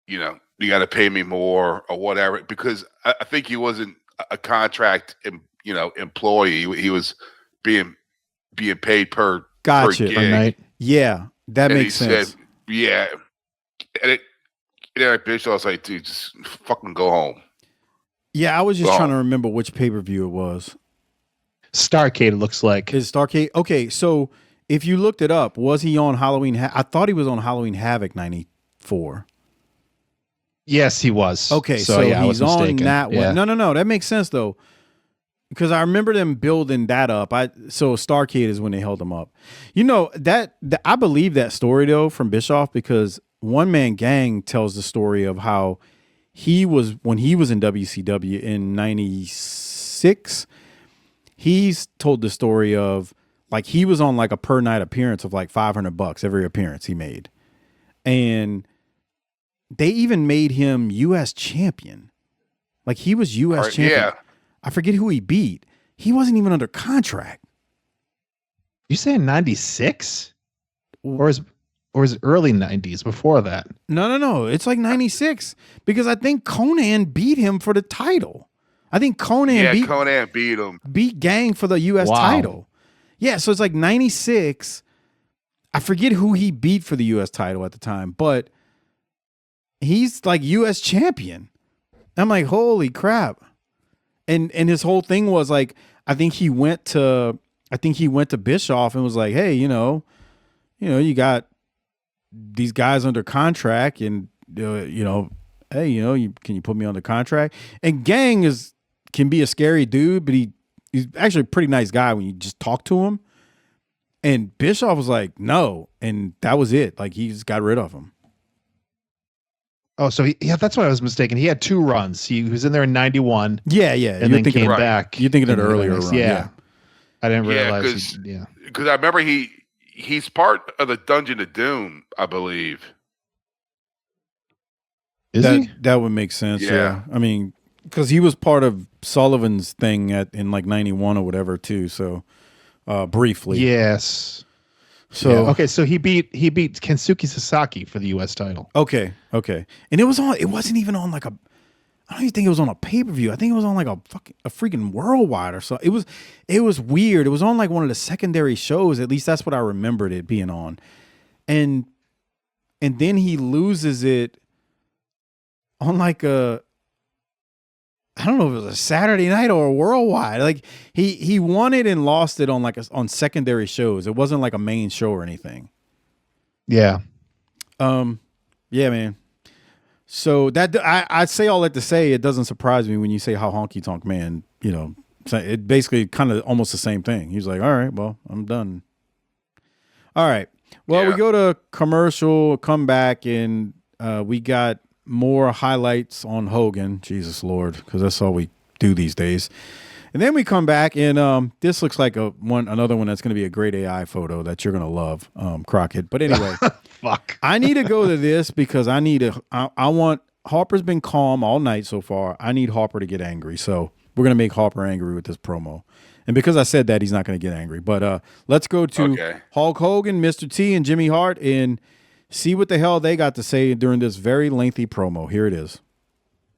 you got to pay me more or whatever. Because I think he wasn't a contract, employee. He was being paid per Gotcha. gig. Per night. Yeah, that makes sense. Yeah. And Eric Bischoff's like, dude, just fucking go home. Yeah, I was just trying to remember which pay-per-view it was. Starrcade, it looks like. Is Starrcade? Okay, so if you looked it up, was he on Halloween? I thought he was on Halloween Havoc 94. Yes, he was. Okay, so yeah, he's on that one. Yeah. No, that makes sense though, because I remember them building that up. So Starrcade is when they held him up. You know that I believe that story though from Bischoff, because One Man Gang tells the story of how when he was in WCW in 96. He's told the story of like he was on like a per night appearance of like $500 every appearance he made, and they even made him U.S. champion. Like he was U.S. champion. Yeah. I forget who he beat. He wasn't even under contract. You saying 96? Or is it early 90s before that? No. It's like 96 because I think Conan beat him for the title. I think Conan beat him. Beat Gang for the U.S. title. Yeah, so it's like 96. I forget who he beat for the U.S. title at the time, but he's like U.S. champion. I'm like, holy crap. And his whole thing was like, I think he went to Bischoff and was like, hey, you know, you got these guys under contract, and hey, can you put me under contract? And Gang can be a scary dude, but he's actually a pretty nice guy when you just talk to him. And Bischoff was like, no, and that was it. Like he just got rid of him. Oh, so that's what I was mistaken. He had 2 runs. He was in there in 91. Yeah. And then came back. You're thinking of an earlier run. Yeah. I didn't realize. Because I remember he's part of the Dungeon of Doom, I believe. Is he? That would make sense. Yeah. I mean, because he was part of Sullivan's thing in like 91 or whatever too. So briefly. Yes. So so he beat Kensuke Sasaki for the U.S. title. Okay, and it wasn't even on like I don't even think it was on a pay-per-view. I think it was on like a freaking worldwide or so. It was weird. It was on like one of the secondary shows. At least that's what I remembered it being on, and then he loses it on like I don't know if it was a Saturday night or a worldwide. Like he won it and lost it on like on secondary shows. It wasn't like a main show or anything. Yeah. Yeah, man. So that I say all that to say it doesn't surprise me when you say how Honky Tonk Man, it basically kind of almost the same thing. He's like, all right, well, I'm done. All right. Well, we go to commercial, come back, and we got more highlights on Hogan, Jesus Lord, because that's all we do these days. And then we come back, and this looks like another one that's going to be a great AI photo that you're going to love, Crockett. But anyway, fuck, I need to go to this because I want Harper's been calm all night so far. I need Harper to get angry, so we're going to make Harper angry with this promo. And because I said that, he's not going to get angry. But let's go to Hulk Hogan, Mr. T, and Jimmy Hart, and see what the hell they got to say during this very lengthy promo. Here it is.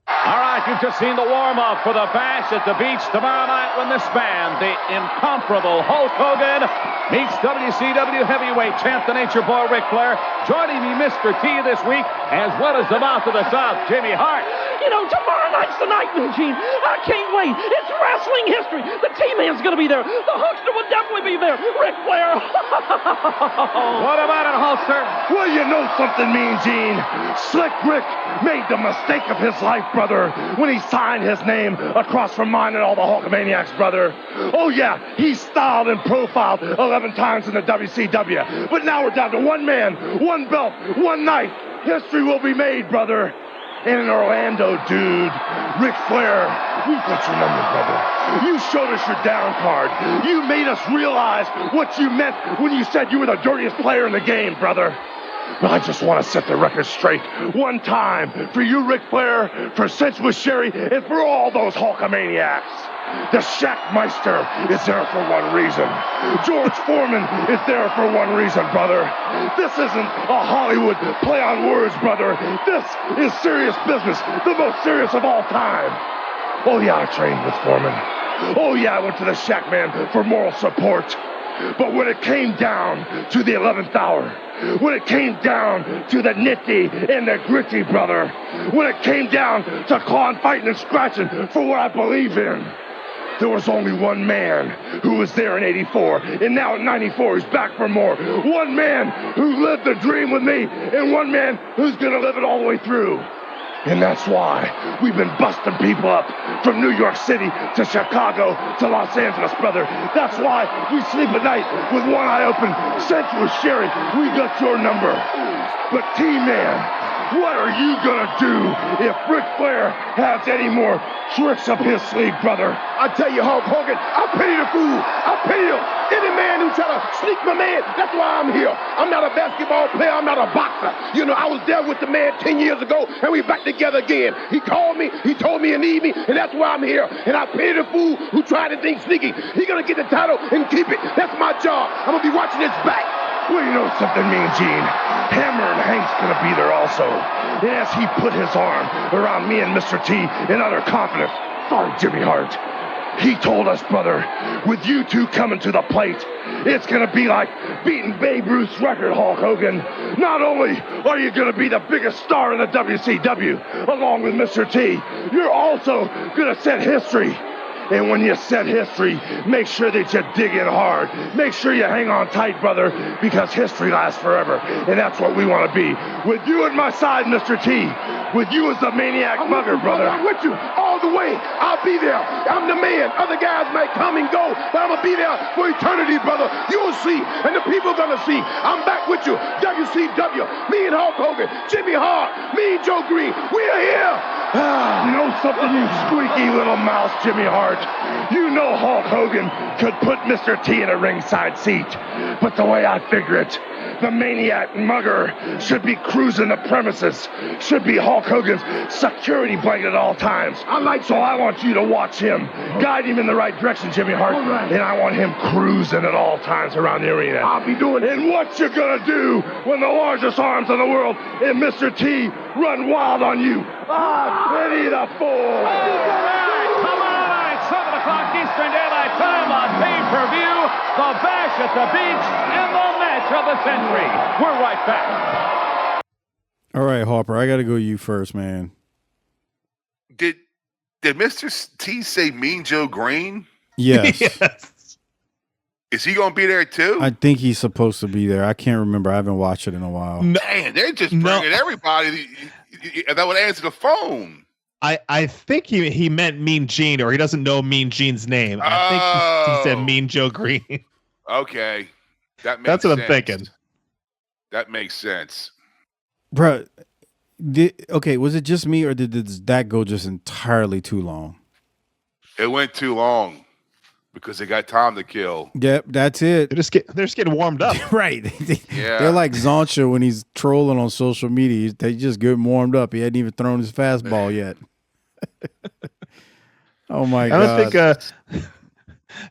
All right, you've just seen the warm-up for the Bash at the Beach tomorrow night when this man, the incomparable Hulk Hogan, meets WCW heavyweight champ, the Nature Boy Ric Flair. Joining me, Mr. T, this week, as well as the mouth of the South, Jimmy Hart. Tomorrow night's the night, Eugene. I can't wait. It's wrestling history. The T-Man's going to be there. The Hulkster will definitely be there. Ric Flair. What about it, Hulkster? Well, you know something, Mean Gene. Slick Rick made the mistake of his life, brother, when he signed his name across from mine and all the Hulkamaniacs, brother. Oh, yeah, he's styled and profiled 11 times in the WCW. But now we're down to one man, one belt, one night. History will be made, brother. And in Orlando, dude, Ric Flair, we've got your number, brother. You showed us your down card. You made us realize what you meant when you said you were the dirtiest player in the game, brother. But I just want to set the record straight one time for you, Ric Flair, for Cinch with Sherri, and for all those Hulkamaniacs. The Shackmeister is there for one reason. George Foreman is there for one reason, brother. This isn't a Hollywood play on words, brother. This is serious business, the most serious of all time. Oh, yeah, I trained with Foreman. Oh, yeah, I went to the Shackman for moral support. But when it came down to the 11th hour, when it came down to the nitty and the gritty, brother, when it came down to clawing, fighting, and scratching for what I believe in, there was only one man who was there in 84, and now at 94 he's back for more. One man who lived the dream with me, and one man who's gonna live it all the way through. And that's why we've been busting people up from New York City to Chicago to Los Angeles, brother. That's why we sleep at night with one eye open. Since with Sherri, we got your number. But T-Man, what are you gonna do if Ric Flair has any more tricks up his sleeve, brother? I tell you, Hulk Hogan, I pity the fool. I pity him. Any man who try to sneak my man, that's why I'm here. I'm not a basketball player. I'm not a boxer. You know, I was there with the man 10 years ago, and we back together again. He called me. He told me he need me, and that's why I'm here. And I pity the fool who tried to think sneaky. He gonna get the title and keep it. That's my job. I'm gonna be watching his back. Well, you know something, Mean Gene? Hammer and Hank's gonna be there also. And as he put his arm around me and Mr. T in utter confidence, sorry, Jimmy Hart, he told us, brother, with you two coming to the plate, it's gonna be like beating Babe Ruth's record, Hulk Hogan. Not only are you gonna be the biggest star in the WCW, along with Mr. T, you're also gonna set history. And when you set history, make sure that you dig in hard. Make sure you hang on tight, brother, because history lasts forever. And that's what we want to be. With you at my side, Mr. T. With you as the maniac mugger, brother. I'm with you all the way. I'll be there. I'm the man. Other guys might come and go, but I'm going to be there for eternity, brother. You'll see, and the people are going to see. I'm back with you. WCW. Me and Hulk Hogan. Jimmy Hart. Me and Joe Green. We're here. You know something, you squeaky little mouse, Jimmy Hart? You know Hulk Hogan could put Mr. T in a ringside seat. But the way I figure it, the maniac mugger should be cruising the premises, should be Hulk Hogan's security blanket at all times. So I want you to watch him, guide him in the right direction, Jimmy Hart, and I want him cruising at all times around the arena. I'll be doing it. And what you gonna do when the largest arms in the world and Mr. T run wild on you? I pity the fool. Come on, it's 7 o'clock Eastern Daylight Time on pay-per-view. The Bash at the Beach and the match of the century. We're right back. All right, Harper, I got to go you first, man. Did Mr. T say Mean Joe Green? Yes. Yes. Is he going to be there too? I think he's supposed to be there. I can't remember. I haven't watched it in a while. Man, they're just bringing everybody that would answer the phone. I think he meant Mean Gene, or he doesn't know Mean Gene's name. I think he said Mean Joe Green. Okay. That's what I'm thinking. That makes sense. Bro, okay, was it just me, or did that go just entirely too long? It went too long because they got time to kill. Yep, that's it. They're just getting warmed up. Right. Yeah. They're like Zoncha when he's trolling on social media. They just get warmed up. He hadn't even thrown his fastball yet. Oh, my God. I don't think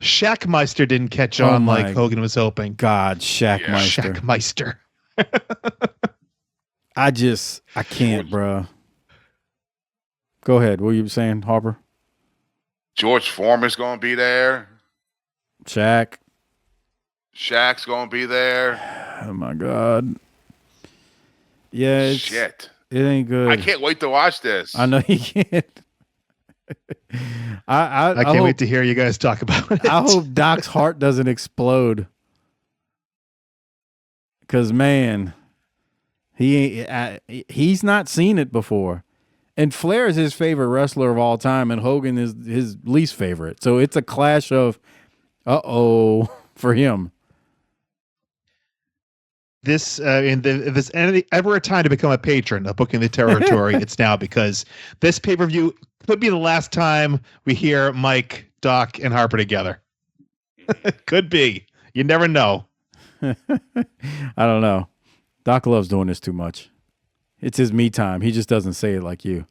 Shackmeister didn't catch on like Hogan was hoping. God, Shackmeister. Shackmeister. I can't, bro. Go ahead. What were you saying, Harper? George Foreman's going to be there. Shaq's going to be there. Oh, my God. Yeah, shit. It ain't good. I can't wait to watch this. I know you can't. I can't wait to hear you guys talk about it. I hope Doc's heart doesn't explode. Because, man, he's not seen it before. And Flair is his favorite wrestler of all time, and Hogan is his least favorite. So it's a clash of, for him. This, if there's ever a time to become a patron of Booking the Territory, it's now, because this pay-per-view could be the last time we hear Mike, Doc, and Harper together. Could be. You never know. I don't know. Doc loves doing this too much. It's his me time. He just doesn't say it like you.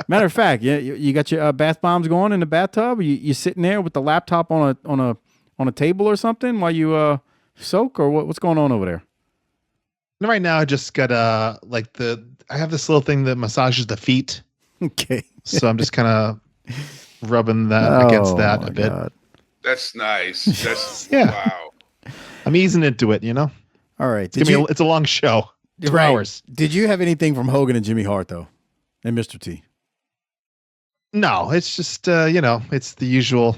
Matter of fact, you got your bath bombs going in the bathtub. You sitting there with the laptop on a table or something while you soak, or what's going on over there? Right now, I just got I have this little thing that massages the feet. Okay, so I'm just kind of rubbing that against that a bit. God. That's nice. That's Yeah. wow. I'm easing into it, you know? All right. It's a long show. 2 hours. Did you have anything from Hogan and Jimmy Hart, though? And Mr. T? No, it's just, it's the usual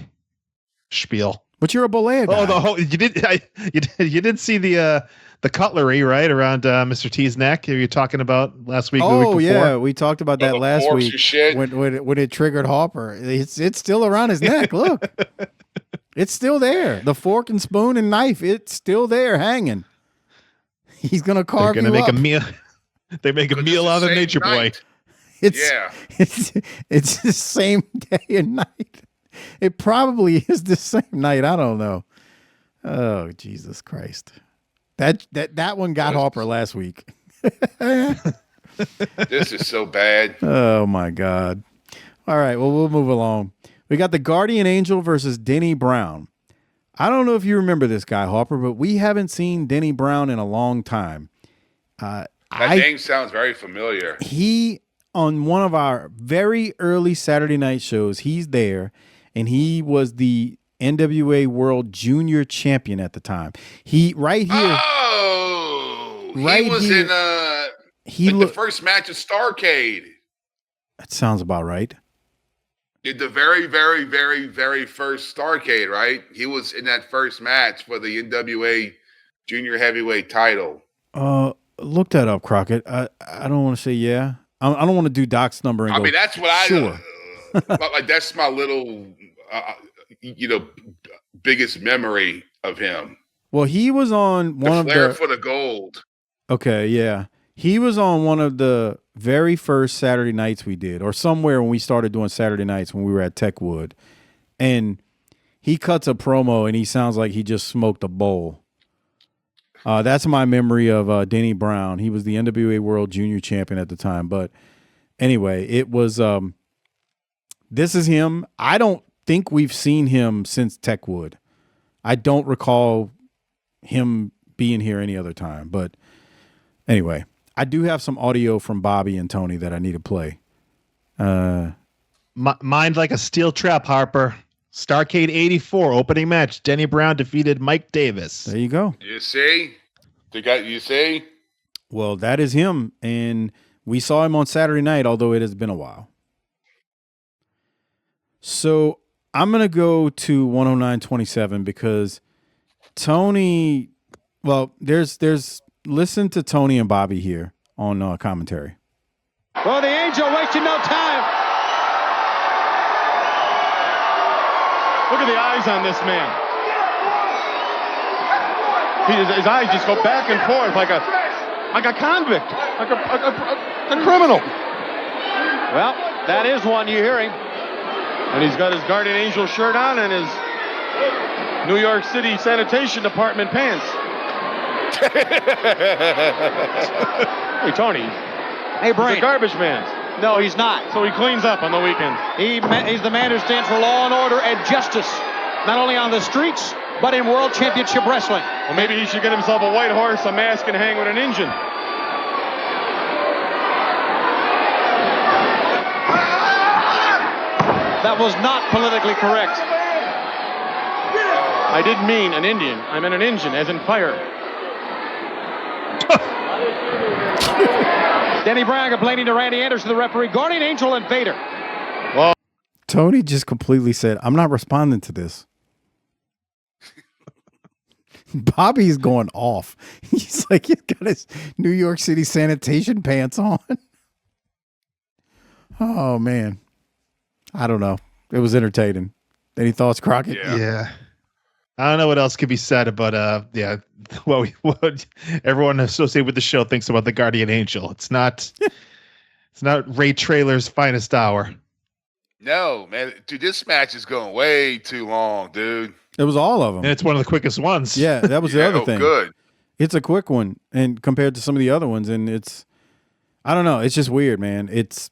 spiel. But you're a Bollea guy. Oh, you did see the cutlery, right, around Mr. T's neck? You were talking about last week. Oh, the week before? yeah. We talked about that last week when it triggered Harper. It's still around his neck. Look. It's still there. The fork and spoon and knife, it's still there hanging. He's going to carve They're you gonna make up. a meal. They make a meal out of Nature Boy. It's the same day and night. It probably is the same night. I don't know. Oh, Jesus Christ. That one got Harper last week. This is so bad. Oh, my God. All right, well, we'll move along. We got the Guardian Angel versus Denny Brown. I don't know if you remember this guy, Harper, but we haven't seen Denny Brown in a long time. That name sounds very familiar. He, on one of our very early Saturday night shows, he's there, and he was the NWA World Junior Champion at the time. He, right here. Oh! Right he was here, in the first match of Starrcade. That sounds about right. In the very, very, very, very first Starrcade, right? He was in that first match for the NWA Junior Heavyweight title. Look that up, Crockett. I don't want to say yeah. I don't want to do Doc's number. And I mean, that's what I sure. like. That's my little, biggest memory of him. Well, he was on one of Flair for the Gold. Okay, yeah. He was on one of the very first Saturday nights we did, or somewhere when we started doing Saturday nights when we were at Techwood. And he cuts a promo and he sounds like he just smoked a bowl. That's my memory of Denny Brown. He was the NWA World Junior Champion at the time. But anyway, it was this is him. I don't think we've seen him since Techwood. I don't recall him being here any other time. But anyway, I do have some audio from Bobby and Tony that I need to play. Mind like a steel trap, Harper. Starrcade 84 opening match. Denny Brown defeated Mike Davis. There you go. You see? You see? Well, that is him. And we saw him on Saturday night, although it has been a while. So I'm going to go to 109.27 because Tony, well, there's listen to Tony and Bobby here on commentary. Well, the Angel wasting no time. Look at the eyes on this man. His eyes just go back and forth like a convict, like a criminal. Well, that is one you're hearing. And he's got his Guardian Angel shirt on and his New York City Sanitation Department pants. Hey, Tony. Hey, Brain. He's a garbage man. No, he's not. So he cleans up on the weekend. He's the man who stands for law and order and justice, not only on the streets, but in World Championship Wrestling. Well, maybe he should get himself a white horse, a mask, and hang with an engine. That was not politically correct. I didn't mean an Indian. I meant an engine, as in fire. Denny Brown complaining to Randy Anderson, the referee, Guardian Angel, and Vader. Well, Tony just completely said, I'm not responding to this. Bobby's going off. He's like, he's got his New York City sanitation pants on. Oh, man. I don't know. It was entertaining. Any thoughts, Crockett? Yeah. I don't know what else could be said about what everyone associated with the show thinks about the Guardian Angel. It's not Ray Trailer's finest hour. No, man. Dude, this match is going way too long, dude. It was all of them. And it's one of the quickest ones. Yeah, that was the other thing. Good. It's a quick one, and compared to some of the other ones, and it's, I don't know. It's just weird, man. It's,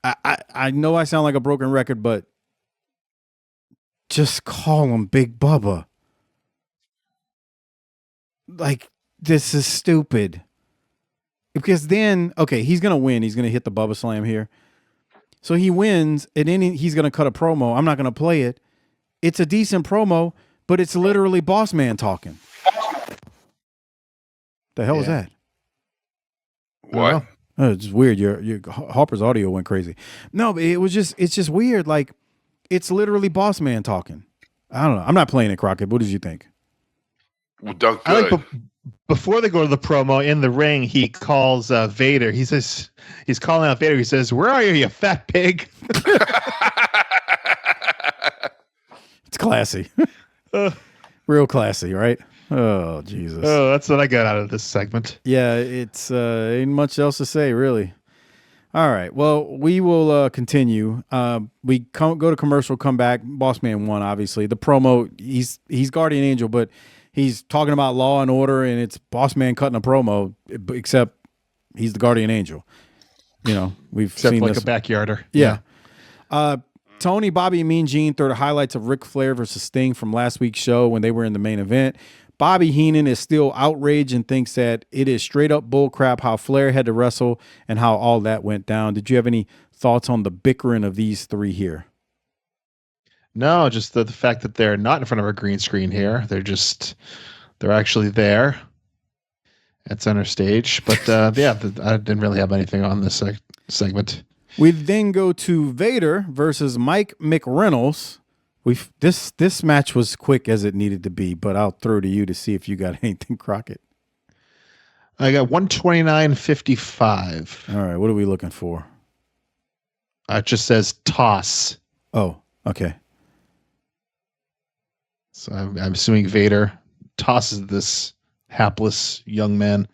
I know I sound like a broken record, but just call him Big Bubba. Like, this is stupid. Because then, okay, he's going to win. He's going to hit the Bubba Slam here. So he wins, and then he's going to cut a promo. I'm not going to play it. it's a decent promo, but it's literally Boss Man talking. The hell is that? What? Oh, it's just weird. Your Harper's audio went crazy. No, but it's just weird. Like, it's literally Boss Man talking. I don't know. I'm not playing it, Crockett. What did you think? Well, done I good. like before they go to the promo in the ring, he calls Vader. He says he's calling out Vader. He says, "Where are you, you fat pig?" It's classy. Real classy, right? Oh, Jesus. Oh, that's what I got out of this segment. Yeah, it's ain't much else to say, really. All right. Well, we will continue. We go to commercial, come back. Boss Man won, obviously. The promo, he's Guardian Angel, but he's talking about Law and Order, and it's Boss Man cutting a promo, except he's the Guardian Angel. You know, we've Except seen like this. a backyarder. Yeah. Tony, Bobby, and Mean Gene throw the highlights of Ric Flair versus Sting from last week's show when they were in the main event. Bobby Heenan is still outraged and thinks that it is straight up bullcrap how Flair had to wrestle and how all that went down. Did you have any thoughts on the bickering of these three here? No, just the fact that they're not in front of a green screen here. They're actually there at center stage. But yeah, I didn't really have anything on this segment. We then go to Vader versus Mike McReynolds. This match was quick as it needed to be, but I'll throw to you to see if you got anything, Crockett. I got 129.55. All right, what are we looking for? It just says toss. Oh, okay. So I'm assuming Vader tosses this hapless young man.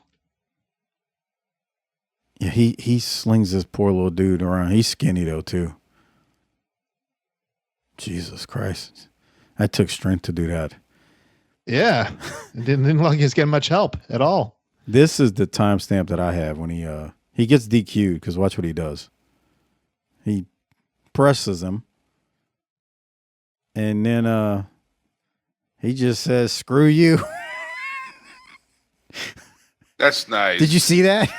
Yeah, he slings this poor little dude around. He's skinny though too. Jesus Christ, that took strength to do that. Yeah, it didn't look like he was getting much help at all. This is the timestamp that I have when he gets DQ'd, because watch what he does. He presses him, and then he just says, "Screw you." That's nice. Did you see that?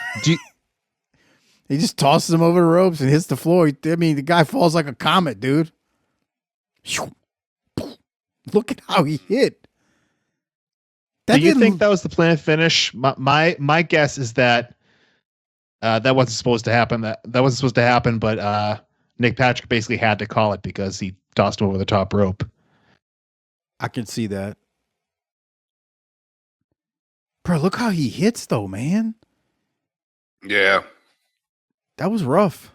He just tosses him over the ropes and hits the floor. I mean, the guy falls like a comet, dude. Look at how he hit. Do you think that was the planned finish? My guess is that that wasn't supposed to happen. That wasn't supposed to happen, but Nick Patrick basically had to call it because he tossed him over the top rope. I can see that. Bro, look how he hits though, man. Yeah. That was rough.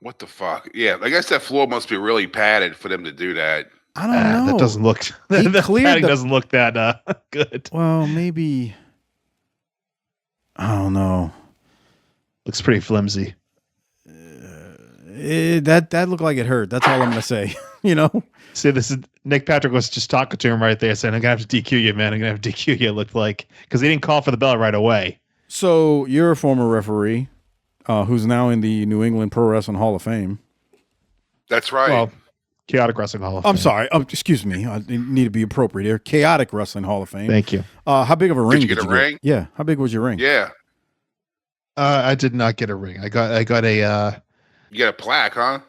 What the fuck? Yeah, I guess that floor must be really padded for them to do that. I don't know. That doesn't look. That padding doesn't look that good. Well, maybe. I don't know. Looks pretty flimsy. That looked like it hurt. That's all I'm gonna say. You know. See, this is Nick Patrick was just talking to him right there, saying, "I'm gonna have to DQ you, man. I'm gonna have to DQ you." It looked like because he didn't call for the bell right away. So you're a former referee, who's now in the New England Pro Wrestling Hall of Fame. That's right. Well, Chaotic Wrestling Hall of Fame. I'm sorry. Excuse me. I need to be appropriate here. Chaotic Wrestling Hall of Fame. Thank you. How big of a ring did you get? A ring? Yeah. How big was your ring? Yeah. I did not get a ring. I got a. You got a plaque, huh?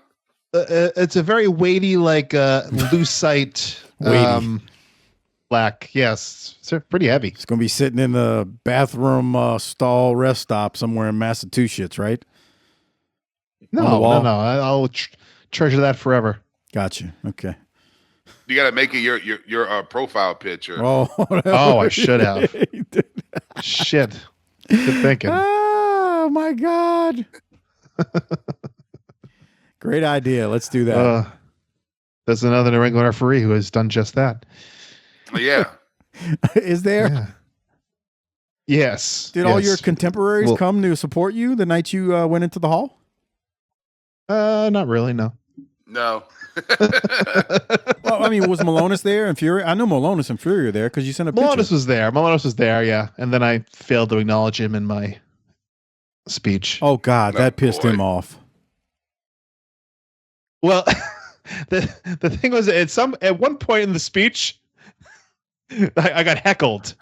It's a very weighty, like lucite plaque. Yes, it's pretty heavy. It's gonna be sitting in the bathroom stall rest stop somewhere in Massachusetts, right? No. I'll treasure that forever. Gotcha. Okay. You got to make it your profile picture. Oh, I should have. Shit. Good thinking. Oh my God. Great idea. Let's do that. There's another New England referee who has done just that. Yeah. Is there? Yeah. Yes. Did all your contemporaries come to support you the night you went into the hall? Not really. No. No. Well, I mean, was Malonis there and Fury? I know Malonis and Fury were there because you sent a picture. Malonis was there. Yeah, and then I failed to acknowledge him in my speech. Oh God, that pissed him off. Well, the thing was at one point in the speech, I got heckled.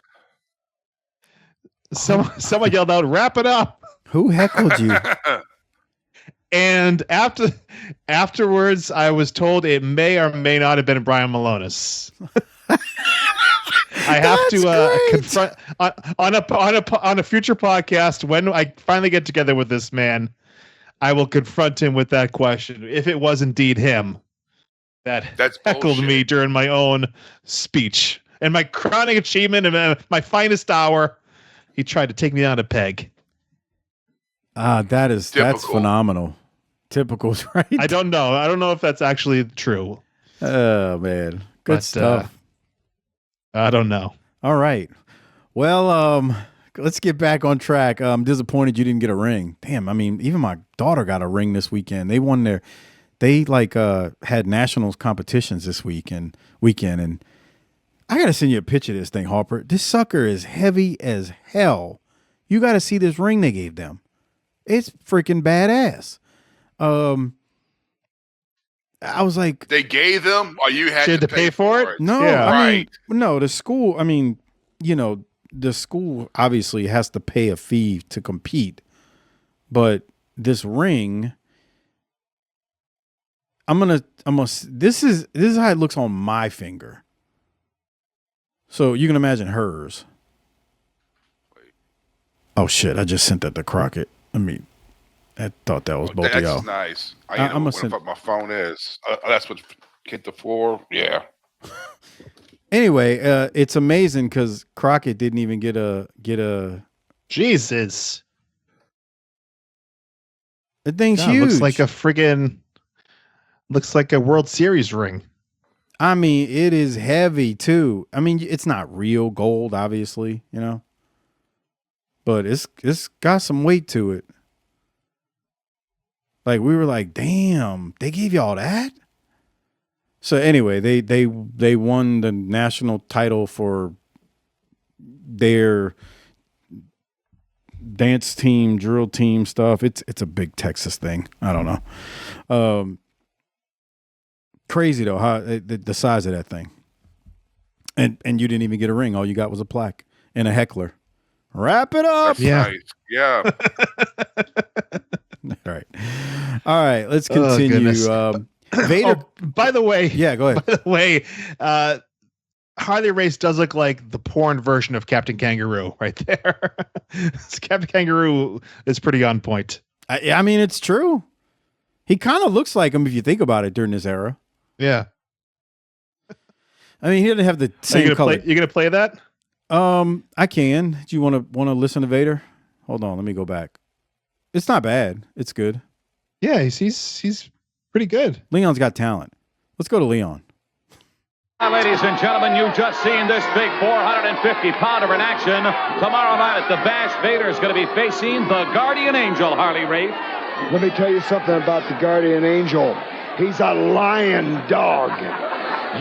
Someone yelled out, "Wrap it up!" Who heckled you? And afterwards, I was told it may or may not have been Brian Malonis. I have to confront on a future podcast when I finally get together with this man. I will confront him with that question if it was indeed him that heckled me during my own speech and my crowning achievement and my finest hour. He tried to take me down a peg. That's phenomenal. Typical's right. I don't know. I don't know if that's actually true. Oh man, good stuff. I don't know. All right. Well, let's get back on track. I'm disappointed you didn't get a ring. Damn. I mean, even my daughter got a ring this weekend. They won they had nationals competitions this weekend, and I gotta send you a picture of this thing, Harper. This sucker is heavy as hell. You got to see this ring they gave them. It's freaking badass. I was like, they gave them, or you had to pay for it? No, Yeah. I mean, no, the school, I mean, the school obviously has to pay a fee to compete, but this ring, this is how it looks on my finger. So you can imagine hers. Oh shit, I just sent that to Crockett. I thought that was both of y'all. That's nice. I know what my phone is. That's what hit the floor. Yeah. Anyway, it's amazing because Crockett didn't even get a. Jesus. The thing's huge. Looks like a World Series ring. I mean, it is heavy too. I mean, it's not real gold, obviously, but it's got some weight to it. Like we were like, damn, they gave y'all that. So anyway, they won the national title for their dance team, drill team stuff. It's a big Texas thing. I don't know. Crazy though, how the size of that thing. And you didn't even get a ring. All you got was a plaque and a heckler. Wrap it up. That's nice. Yeah. All right. Let's continue. Vader. By the way, yeah, go ahead. By the way, Harley Race does look like the porn version of Captain Kangaroo right there. Captain Kangaroo is pretty on point. I mean, it's true. He kind of looks like him if you think about it during this era. Yeah. I mean, he didn't have the same color. You gonna play that? I can. Do you want to listen to Vader? Hold on, let me go back. It's not bad. It's good. Yeah, he's pretty good. Leon's got talent. Let's go to Leon. Ladies and gentlemen, you've just seen this big 450-pounder in action. Tomorrow night at the Bash, Vader is going to be facing the Guardian Angel, Harley Race. Let me tell you something about the Guardian Angel. He's a lion dog.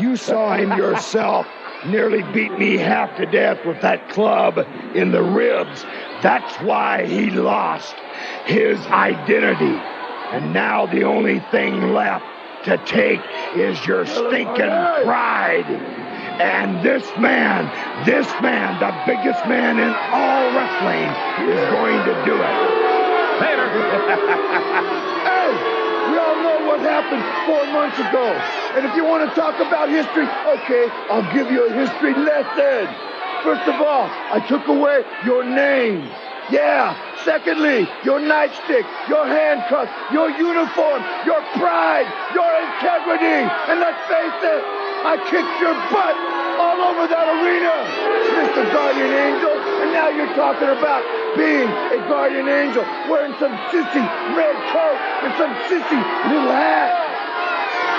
You saw him yourself nearly beat me half to death with that club in the ribs. That's why he lost his identity. And now the only thing left to take is your stinking pride. And this man, the biggest man in all wrestling, is going to do it. Vader. Hey, we all know what happened 4 months ago. And if you want to talk about history, okay, I'll give you a history lesson. First of all, I took away your name. Yeah. Secondly, your nightstick, your handcuffs, your uniform, your pride, your integrity. And let's face it, I kicked your butt all over that arena, Mr. Guardian Angel. And now you're talking about being a Guardian Angel, wearing some sissy red coat and some sissy little hat.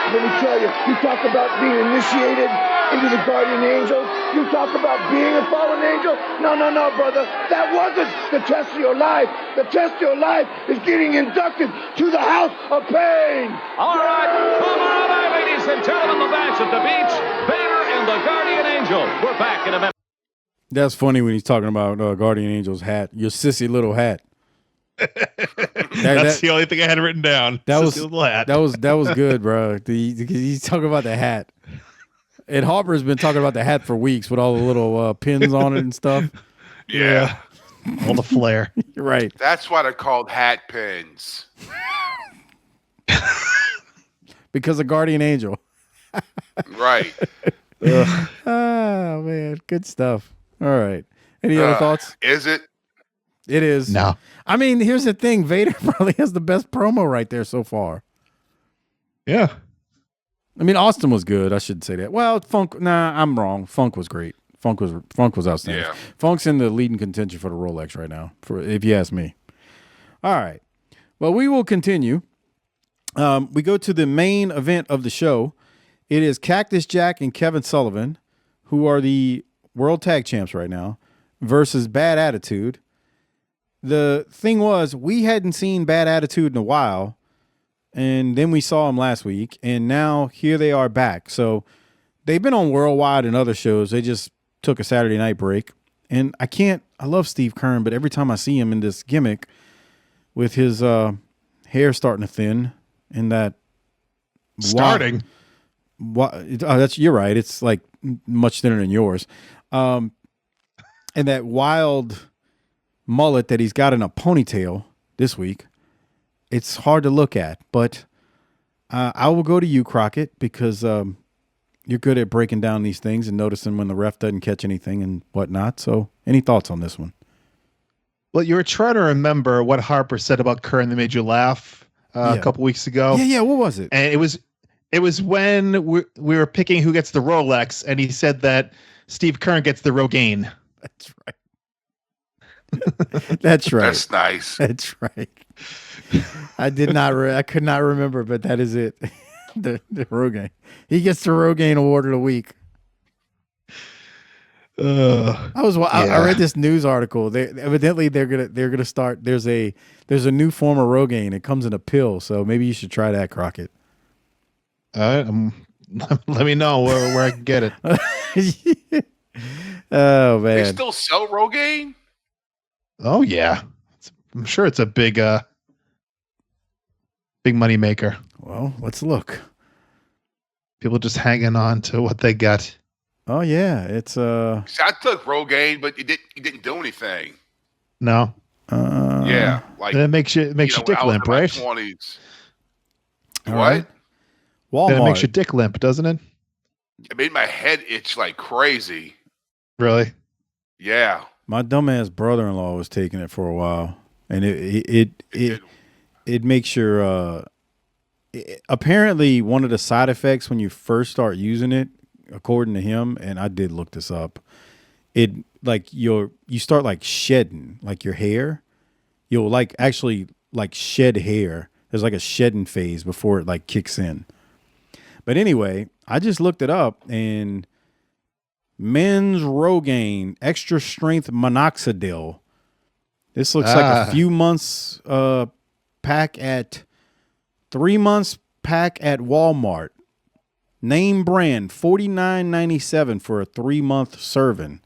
Let me tell you, you talk about being initiated into the Guardian Angels. You talk about being a fallen angel. No, brother. That wasn't the test of your life. The test of your life is getting inducted to the House of Pain. All right, tomorrow night, ladies and gentlemen, the Bash at the Beach, Vader and the Guardian Angel. We're back in a minute. That's funny when he's talking about Guardian Angel's hat, your sissy little hat. That's the only thing I had written down. That was good, bro. He's talking about the hat. And Harper's been talking about the hat for weeks with all the little pins on it and stuff. Yeah. All the flair. You're right. That's why they're called hat pins. Because of Guardian Angel. Right. Oh, man. Good stuff. All right. Any other thoughts? Is it? It is. No. I mean, here's the thing. Vader probably has the best promo right there so far. Yeah. I mean, Austin was good. I should say that. Well, Funk. Nah, I'm wrong. Funk was great. Funk was outstanding. Yeah. Funk's in the leading contention for the Rolex right now, if you ask me. All right. Well, we will continue. We go to the main event of the show. It is Cactus Jack and Kevin Sullivan, who are the World Tag Champs right now, versus Bad Attitude. The thing was, we hadn't seen Bad Attitude in a while, and then we saw them last week, and now here they are back. So they've been on Worldwide and other shows. They just took a Saturday night break, and I love Steve Keirn, but every time I see him in this gimmick with his hair starting to thin and that Starting. You're right. It's like much thinner than yours. And that wild mullet that he's got in a ponytail this week, it's hard to look at. But I will go to you, Crockett, because you're good at breaking down these things and noticing when the ref doesn't catch anything and whatnot. So any thoughts on this one? Well, you were trying to remember what Harper said about Keirn that made you laugh a couple weeks ago. Yeah. What was it? And it was when we were picking who gets the Rolex, and he said that Steve Keirn gets the Rogaine. That's right. That's right. That's nice. That's right. I could not remember, but that is it. the Rogaine. He gets the Rogaine Award of the week. I read this news article. Evidently they're gonna start. There's a new form of Rogaine. It comes in a pill, so maybe you should try that, Crockett. Let me know where I can get it. Oh man, They still sell Rogaine? Oh yeah, I'm sure it's a big money maker. Well, let's look. People just hanging on to what they got. Oh yeah, it's See, I took Rogaine, but it didn't do anything. No. Yeah, like that makes you dick limp, right? 20s. All What? right. Walmart. That makes your dick limp, doesn't it? It made my head itch like crazy. Really? Yeah. My dumbass brother-in-law was taking it for a while, and it makes your apparently one of the side effects when you first start using it, according to him, and I did look this up, it like you start like shedding like your hair. You'll like actually like shed hair. There's like a shedding phase before it like kicks in. But anyway, I just looked it up, and men's Rogaine extra strength minoxidil. This looks like a few months pack at 3 months pack at Walmart. Name brand, $49.97 for a 3-month serving.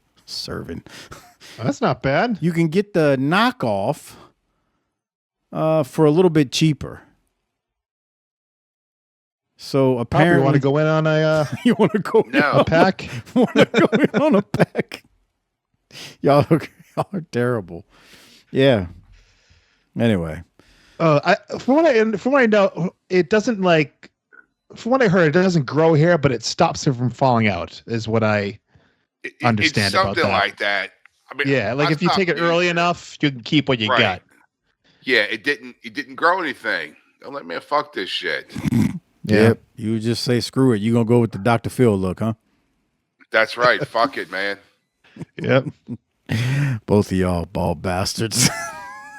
That's not bad. You can get the knockoff for a little bit cheaper. So apparently, you want to go in on a you want to go a pack? Want to go in on a pack? Y'all are terrible. Yeah. Anyway, from what I know, it doesn't like. From what I heard, it doesn't grow hair, but it stops it from falling out. Is what I understand it's something about that. like that. I mean, Yeah, like if you take it early enough, you can keep what you got. Yeah, it didn't grow anything. Don't let me fuck this shit. Yep. You just say screw it. You gonna go with the Dr. Phil look, huh? That's right. Fuck it, man. Yep. Both of y'all bald bastards.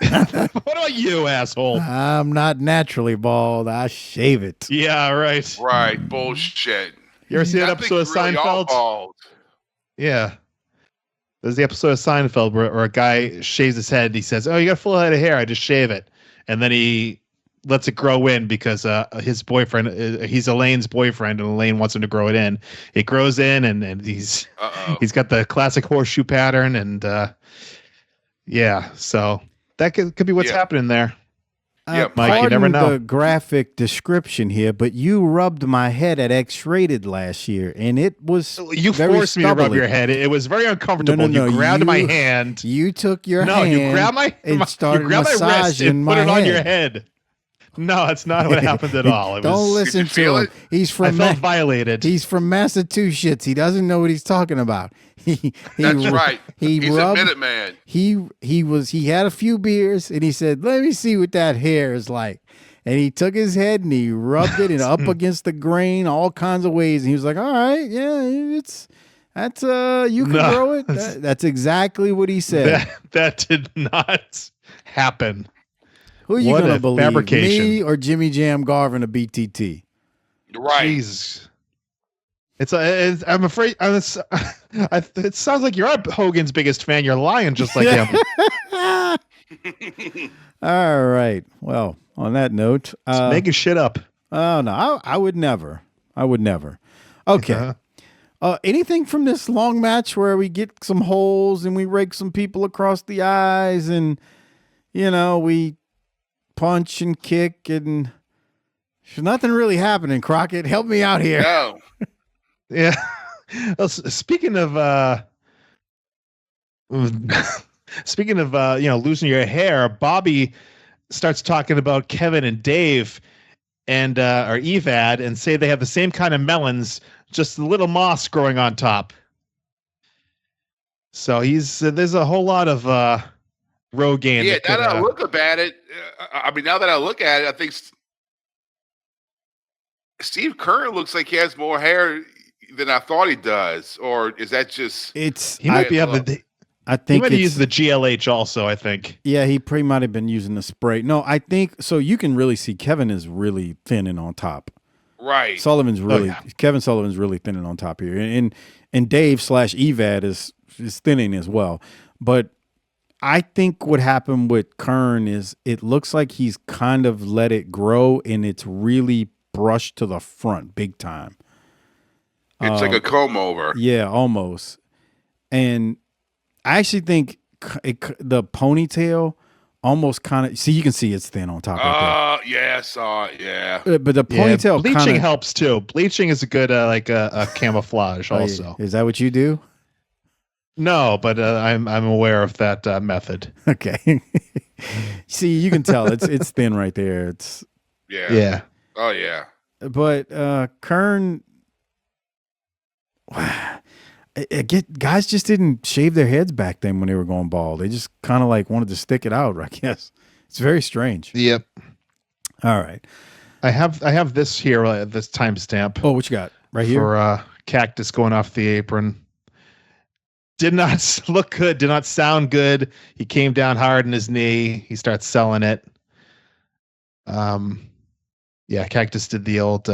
What about you, asshole? I'm not naturally bald. I shave it. Yeah, right. Right. Bullshit. You ever see that episode of really all Seinfeld? bald. Yeah. There's the episode of Seinfeld where a guy shaves his head and he says, "Oh, you got a full head of hair. I just shave it." And then he lets it grow in because his boyfriend, he's Elaine's boyfriend, and Elaine wants him to grow it in. It grows in, and he's got the classic horseshoe pattern, and yeah, so that could be what's happening there. Yeah, Mike, you never know. The graphic description here, but you rubbed my head at X-Rated last year, and it was You very forced me to rub stubbly. your head. It was very uncomfortable. No, you grabbed my hand. You took your hand. You grabbed my and started you grabbed my wrist massaging and put my it on your head. head. No, it's not what happened at all. Don't listen to him. I felt violated. He's from Massachusetts. He doesn't know what he's talking about. That's right. He's rubbed, a minute man. He had a few beers and he said, "Let me see what that hair is like." And he took his head and he rubbed it and up against the grain all kinds of ways. And he was like, "All right, yeah, that's you can grow it." That's exactly what he said. That did not happen. Who are you going to believe, me or Jimmy Jam Garvin of BTT? Right. Jesus. I'm afraid. It sounds like you're Hogan's biggest fan. You're lying just like him. All right. Well, on that note, making shit up. Oh no, I would never. Okay. Anything from this long match where we get some holes and we rake some people across the eyes and we punch and kick and there's nothing really happening. Crockett, help me out here. No. Yeah. Well, speaking of losing your hair, Bobby starts talking about Kevin and Dave and or Evad and say they have the same kind of melons, just a little moss growing on top. So there's a whole lot of Rogaine. Yeah, now that I look at it, I think Steve Kerr looks like he has more hair than I thought he does. Or is that just... He might be having the... I think he might have used the GLH also, I think. Yeah, he pretty might have been using the spray. No, I think... So you can really see Kevin is really thinning on top. Right. Kevin Sullivan's really thinning on top here. And Dave / Evad is thinning as well. But I think what happened with Kern is it looks like he's kind of let it grow and it's really brushed to the front big time. It's like a comb over. Yeah, almost. And I actually think the ponytail almost kind of... See, you can see it's thin on top right there. Yeah, I saw it, yeah. But the ponytail bleaching helps too. Bleaching is a good a camouflage also. Is that what you do? No, but I'm aware of that method. Okay. See, you can tell it's thin right there. It's yeah. Oh yeah. But Kern, guys just didn't shave their heads back then when they were going bald. They just kind of like wanted to stick it out, I guess. It's very strange. Yep. All right. I have this here, this timestamp. Oh, what you got? Right here? For Cactus going off the apron. Did not look good. Did not sound good. He came down hard in his knee. He starts selling it. Yeah, Cactus did the old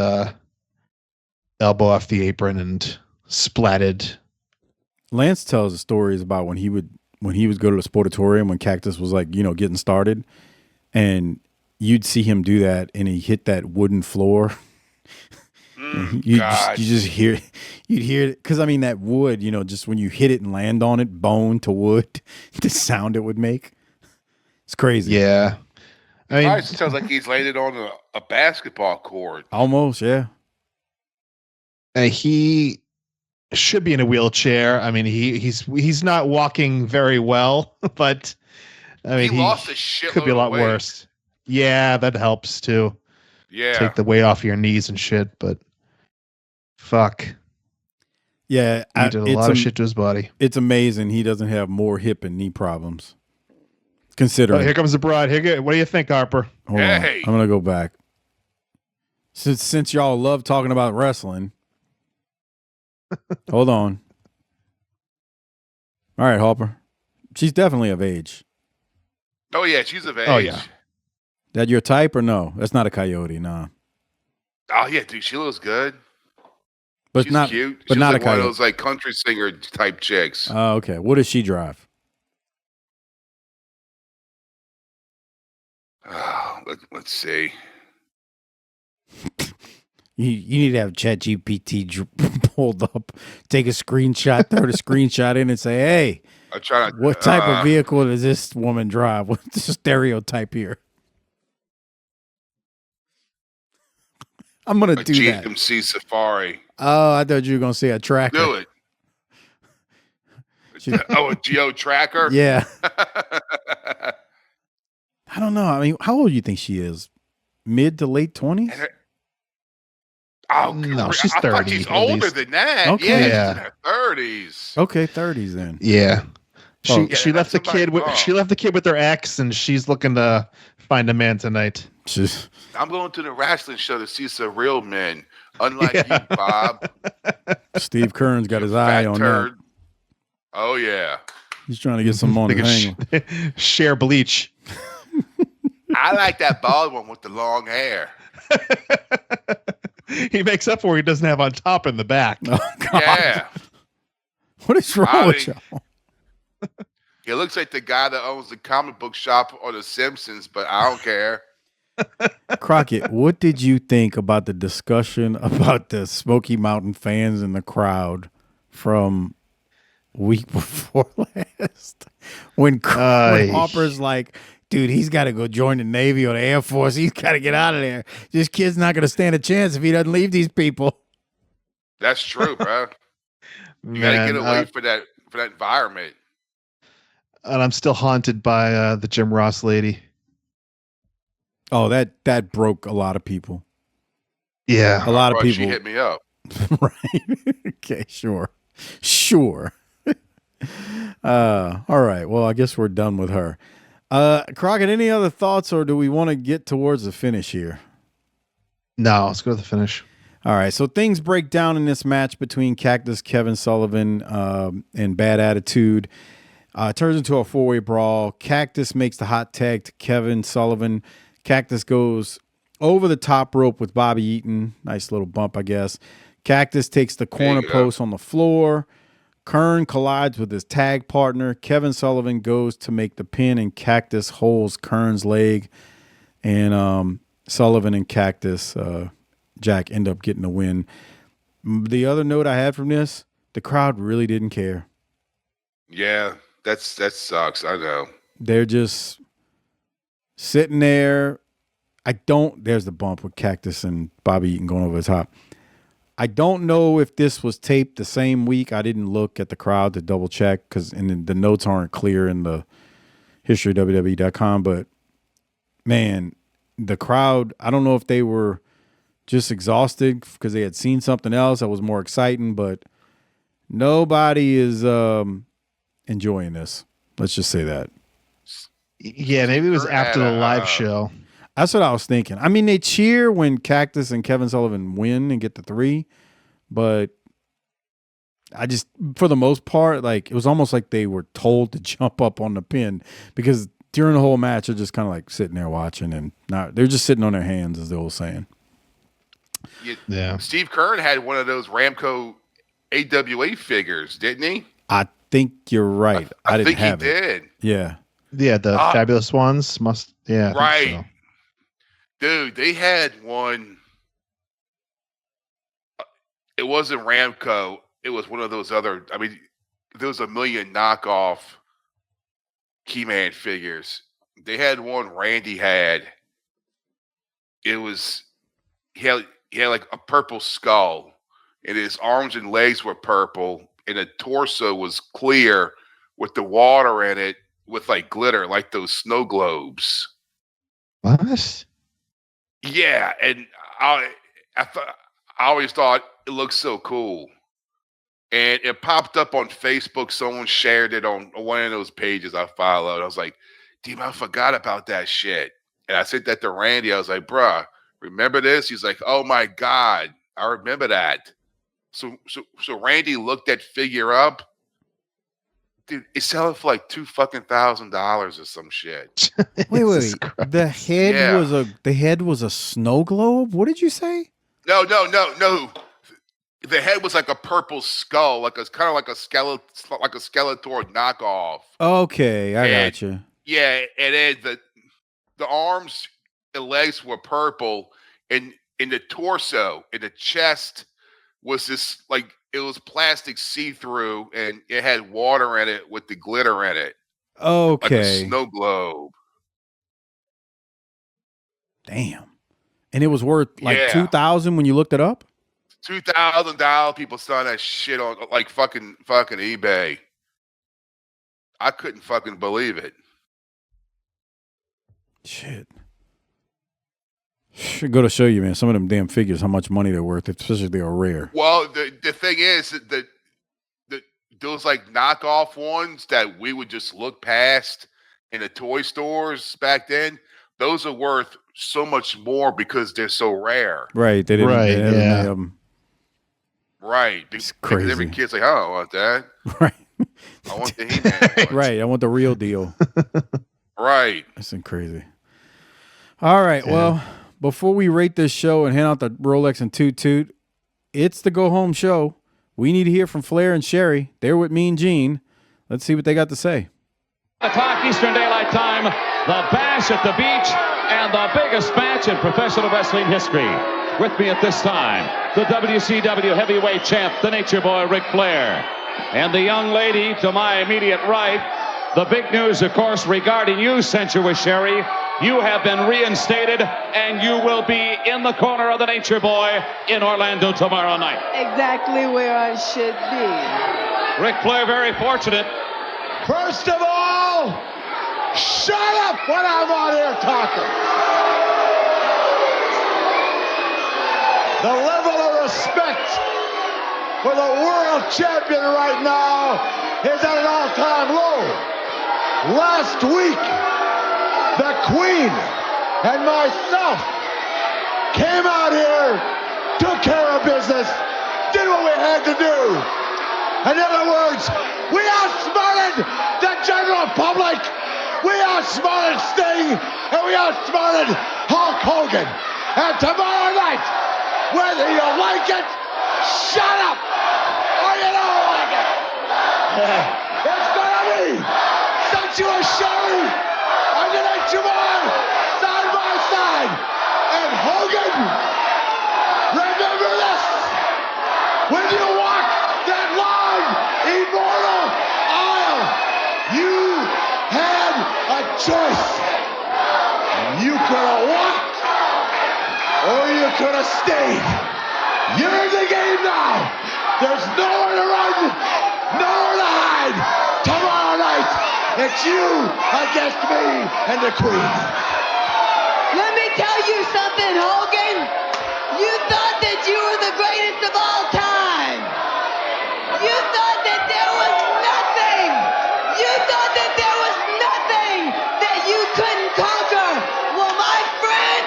elbow off the apron and splatted. Lance tells stories about when he would go to the sportatorium when Cactus was like, getting started, and you'd see him do that and he hit that wooden floor. You'd hear it because that wood, just when you hit it and land on it, bone to wood, the sound it would make. It's crazy. Yeah. It sounds like he's laid it on a basketball court. Almost, yeah. He should be in a wheelchair. He's not walking very well, but he lost a shitload could be a lot of weight. worse. Yeah, that helps too. Yeah, take the weight off your knees and shit. But fuck. Yeah, he did a lot of shit to his body. It's amazing he doesn't have more hip and knee problems. Considering. Oh, here comes the broad. What do you think, Harper? Hold on. I'm gonna go back. Since y'all love talking about wrestling. Hold on. All right, Harper. She's definitely of age. Oh yeah, she's of age. Oh yeah. That your type or no? That's not a coyote, nah. Oh yeah, dude, she looks good. But she's not cute. But she's not like a one coyote. of those like country singer type chicks. Oh, okay. What does she drive? Let's see. You need to have ChatGPT pulled up, take a screenshot, throw the screenshot in, and say, "Hey, what type of vehicle does this woman drive? What's the stereotype here?" I'm gonna do that. GMC Safari. Oh, I thought you were gonna say a tracker. Do it. A Geo tracker. Yeah. I don't know. How old do you think she is? mid to late 20s? Oh no, she's I 30. thought she's older than that. Okay. Yeah, she's in her 30s. Okay, 30s then. Yeah. She Yeah, she left the somebody kid with wrong. she left the kid with her ex, and she's looking to find a man tonight. I'm going to the wrestling show to see some real men, unlike you, Bob. Steve Kern's got his eye on turd. that. Oh yeah. He's trying to get some on the hang. Share bleach. I like that bald one with the long hair. He makes up for what he doesn't have on top and the back. Oh, God. Yeah. What is wrong with y'all? He looks like the guy that owns the comic book shop on The Simpsons, but I don't care. Crockett, what did you think about the discussion about the Smoky Mountain fans in the crowd from week before last? When Harper's like, dude, he's got to go join the Navy or the Air Force. He's got to get out of there. This kid's not going to stand a chance if he doesn't leave these people. That's true, bro. You got to get away for that environment. And I'm still haunted by the Jim Ross lady. Oh, that broke a lot of people. Yeah. A lot of people. She hit me up. Right. Okay, sure. All right. Well, I guess we're done with her. Crockett, any other thoughts, or do we want to get towards the finish here? No, let's go to the finish. All right. So things break down in this match between Cactus Kevin Sullivan and Bad Attitude. It turns into a four-way brawl. Cactus makes the hot tag to Kevin Sullivan. Cactus goes over the top rope with Bobby Eaton. Nice little bump, I guess. Cactus takes the corner post on the floor. Kern collides with his tag partner. Kevin Sullivan goes to make the pin, and Cactus holds Kern's leg. And Sullivan and Cactus Jack end up getting the win. The other note I had from this, the crowd really didn't care. Yeah, that sucks. I know. They're just sitting there. There's the bump with Cactus and Bobby Eaton going over the top. I don't know if this was taped the same week. I didn't look at the crowd to double check because the notes aren't clear in the history of WWE.com. But man, the crowd, I don't know if they were just exhausted because they had seen something else that was more exciting, but nobody is enjoying this. Let's just say that. Yeah, maybe it was after the live show. That's what I was thinking. I mean, they cheer when Cactus and Kevin Sullivan win and get the 3, but I just, for the most part, like it was almost like they were told to jump up on the pin because during the whole match, they're just kind of like sitting there watching and they're just sitting on their hands, as they were saying. Yeah. Steve Kern had one of those Ramco AWA figures, didn't he? I think you're right. I didn't think have he it. did. Yeah. Yeah, the Fabulous Ones must. Yeah. Right. So. Dude, they had one. It wasn't Ramco. It was one of those other. I mean, there was a million knockoff Keyman figures. They had one Randy had. It was he had like a purple skull, and his arms and legs were purple, and the torso was clear with the water in it with like glitter, like those snow globes. What? Yeah, and I always thought it looked so cool. And it popped up on Facebook. Someone shared it on one of those pages I followed. I was like, damn, I forgot about that shit. And I sent that to Randy. I was like, bruh, remember this? He's like, oh my God, I remember that. So Randy looked that figure up. Dude, it's selling for like $2,000 or some shit. Wait. The head was a snow globe? What did you say? No. The head was like a purple skull, like a kind of like a Skeletor knockoff. Okay, I got you. Yeah, and then the arms and legs were purple, and in the torso, in the chest was this like it was plastic see-through, and it had water in it with the glitter in it. Okay, like a snow globe. Damn, and it was worth like $2,000 when you looked it up. $2,000 people selling that shit on like fucking eBay. I couldn't fucking believe it. Shit. Should go to show you, man. Some of them damn figures, how much money they're worth, especially if they are rare. Well, the thing is that those like knockoff ones that we would just look past in the toy stores back then, those are worth so much more because they're so rare. Right. They didn't. Right, They had yeah. any of 'em. Right. It's Because crazy. every kid's like, oh, I want that. Right. I want the He-Man. Right. I want the real deal. Right. That's crazy. All right. Yeah. Well, before we rate this show and hand out the Rolex and Toot Toot, it's the go home show. We need to hear from Flair and Sherri. They're with Mean Gene. Let's see what they got to say. O'clock Eastern Daylight Time, the Bash at the Beach, and the biggest match in professional wrestling history. With me at this time, the WCW heavyweight champ, the Nature Boy, Ric Flair. And the young lady to my immediate right, the big news, of course, regarding you, Sensuous Sherri. You have been reinstated, and you will be in the corner of the Nature Boy in Orlando tomorrow night. Exactly where I should be. Ric Flair, very fortunate. First of all, shut up when I'm on here talking. The level of respect for the world champion right now is at an all-time low. Last week, the Queen and myself came out here, took care of business, did what we had to do. In other words, we outsmarted the general public, we outsmarted Sting, and we outsmarted Hulk Hogan. And tomorrow night, whether you like it, shut up, or you don't like it, it's gonna be Sensuous Sherri and the Nature Boy side by side. And Hogan, remember this, when you walk that long, immortal aisle, you had a choice. You could have walked, or you could have stayed. You're in the game now. There's nowhere to run, nowhere to hide. Tomorrow night, it's you against me and the Queen. Let me tell you something, Hogan. You thought that you were the greatest of all time. You thought that there was nothing. You thought that there was nothing that you couldn't conquer. Well, my friend,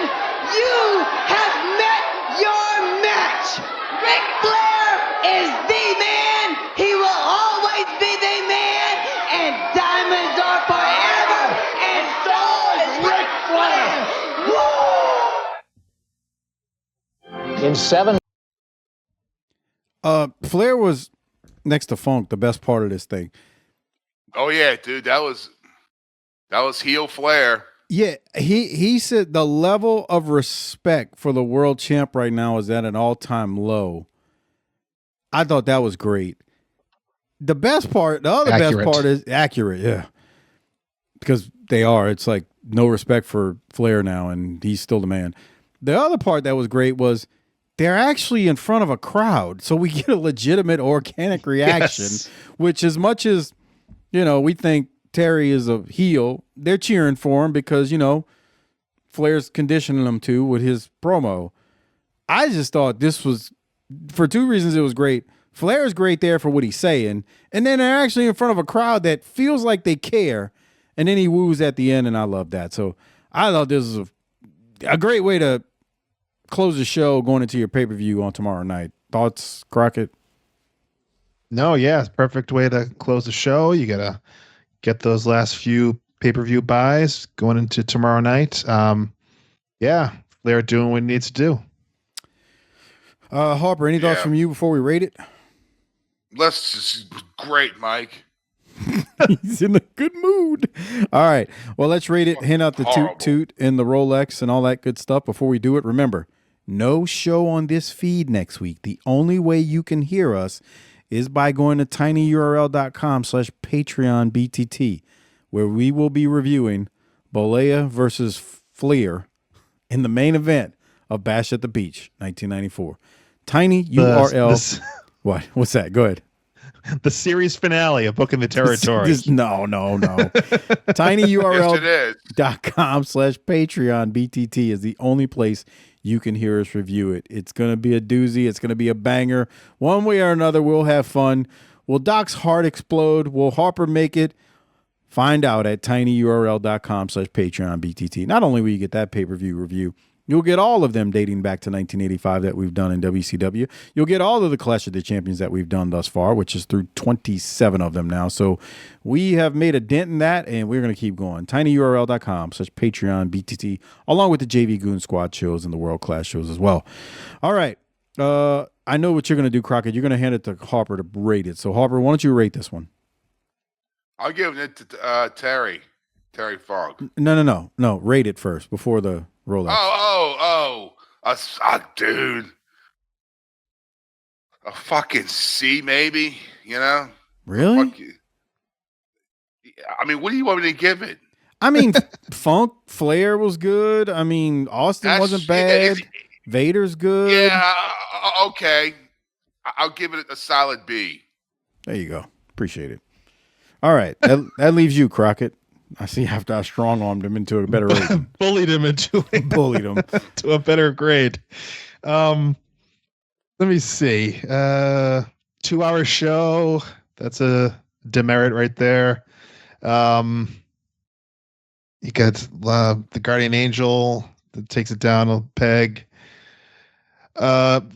you have met your match. Ric Flair is the man. He will always be the man. And diamonds are forever. And so is Ric Flair. Woo! In 7. Flair was next to Funk, the best part of this thing. Oh yeah, dude, that was heel Flair. Yeah, he said the level of respect for the world champ right now is at an all-time low. I thought that was great. The best part, the other best part is accurate, yeah. Because they are. It's like no respect for Flair now, and he's still the man. The other part that was great was they're actually in front of a crowd, so we get a legitimate organic reaction, which as much as, we think Terry is a heel, they're cheering for him because, Flair's conditioning them to with his promo. I just thought this was, for two reasons, it was great. Flair's great there for what he's saying, and then they're actually in front of a crowd that feels like they care, and then he woos at the end, and I love that. So I thought this was a great way to close the show going into your pay-per-view on tomorrow night. Thoughts, Crockett? No, yeah, it's a perfect way to close the show. You gotta get those last few pay-per-view buys going into tomorrow night. Yeah, Flair doing what he needs to do. Harper, any thoughts from you before we rate it? Great, Mike. He's in a good mood. All right. Well, let's rate it. Hand out the Toot Toot and the Rolex and all that good stuff. Before we do it, remember, no show on this feed next week. The only way you can hear us is by going to tinyurl.com/PatreonBTT, where we will be reviewing Bollea versus Flair in the main event of Bash at the Beach, 1994. TinyURL. What? What's that? Go ahead. the series finale of Booking the Territory. No. tinyurl.com/Patreon BTT is the only place you can hear us review it. It's going to be a doozy. It's going to be a banger. One way or another, we'll have fun. Will Doc's heart explode? Will Harper make it? Find out at tinyurl.com/Patreon BTT. Not only will you get that pay-per-view review, you'll get all of them dating back to 1985 that we've done in WCW. You'll get all of the Clash of the Champions that we've done thus far, which is through 27 of them now. So we have made a dent in that, and we're going to keep going. tinyurl.com/Patreon BTT, along with the JV Goon Squad shows and the World Class shows as well. All right. I know what you're going to do, Crockett. You're going to hand it to Harper to rate it. So, Harper, why don't you rate this one? I'll give it to Terry Funk. No. Rate it first before the Rolex. Dude. A fucking C, maybe, you know? Really? I mean, what do you want me to give it? I mean, Flair was good. I mean, Austin wasn't bad. Vader's good. Yeah, okay. I'll give it a solid B. There you go. Appreciate it. All right. That leaves you, Crockett. I see after I strong-armed him into a better rating. Bullied him to a better grade. Let me see. 2-hour show. That's a demerit right there. You got the Guardian Angel that takes it down a peg.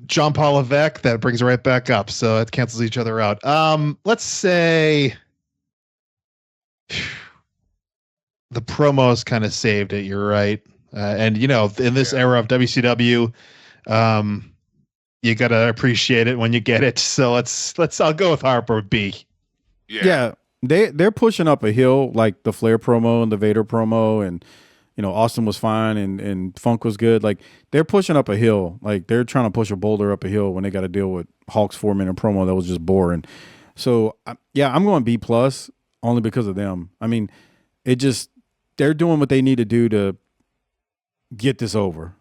John Paul Levesque, that brings it right back up. So it cancels each other out. Let's say the promos kind of saved it. You're right. And you know, in this era of WCW, you got to appreciate it when you get it. So I'll go with Harper B. Yeah. They're pushing up a hill, like the Flair promo and the Vader promo, and you know, Austin was fine and Funk was good. Like they're pushing up a hill. Like they're trying to push a boulder up a hill when they got to deal with Hulk's 4-minute promo that was just boring. So I'm going B+ only because of them. I mean, they're doing what they need to do to get this over.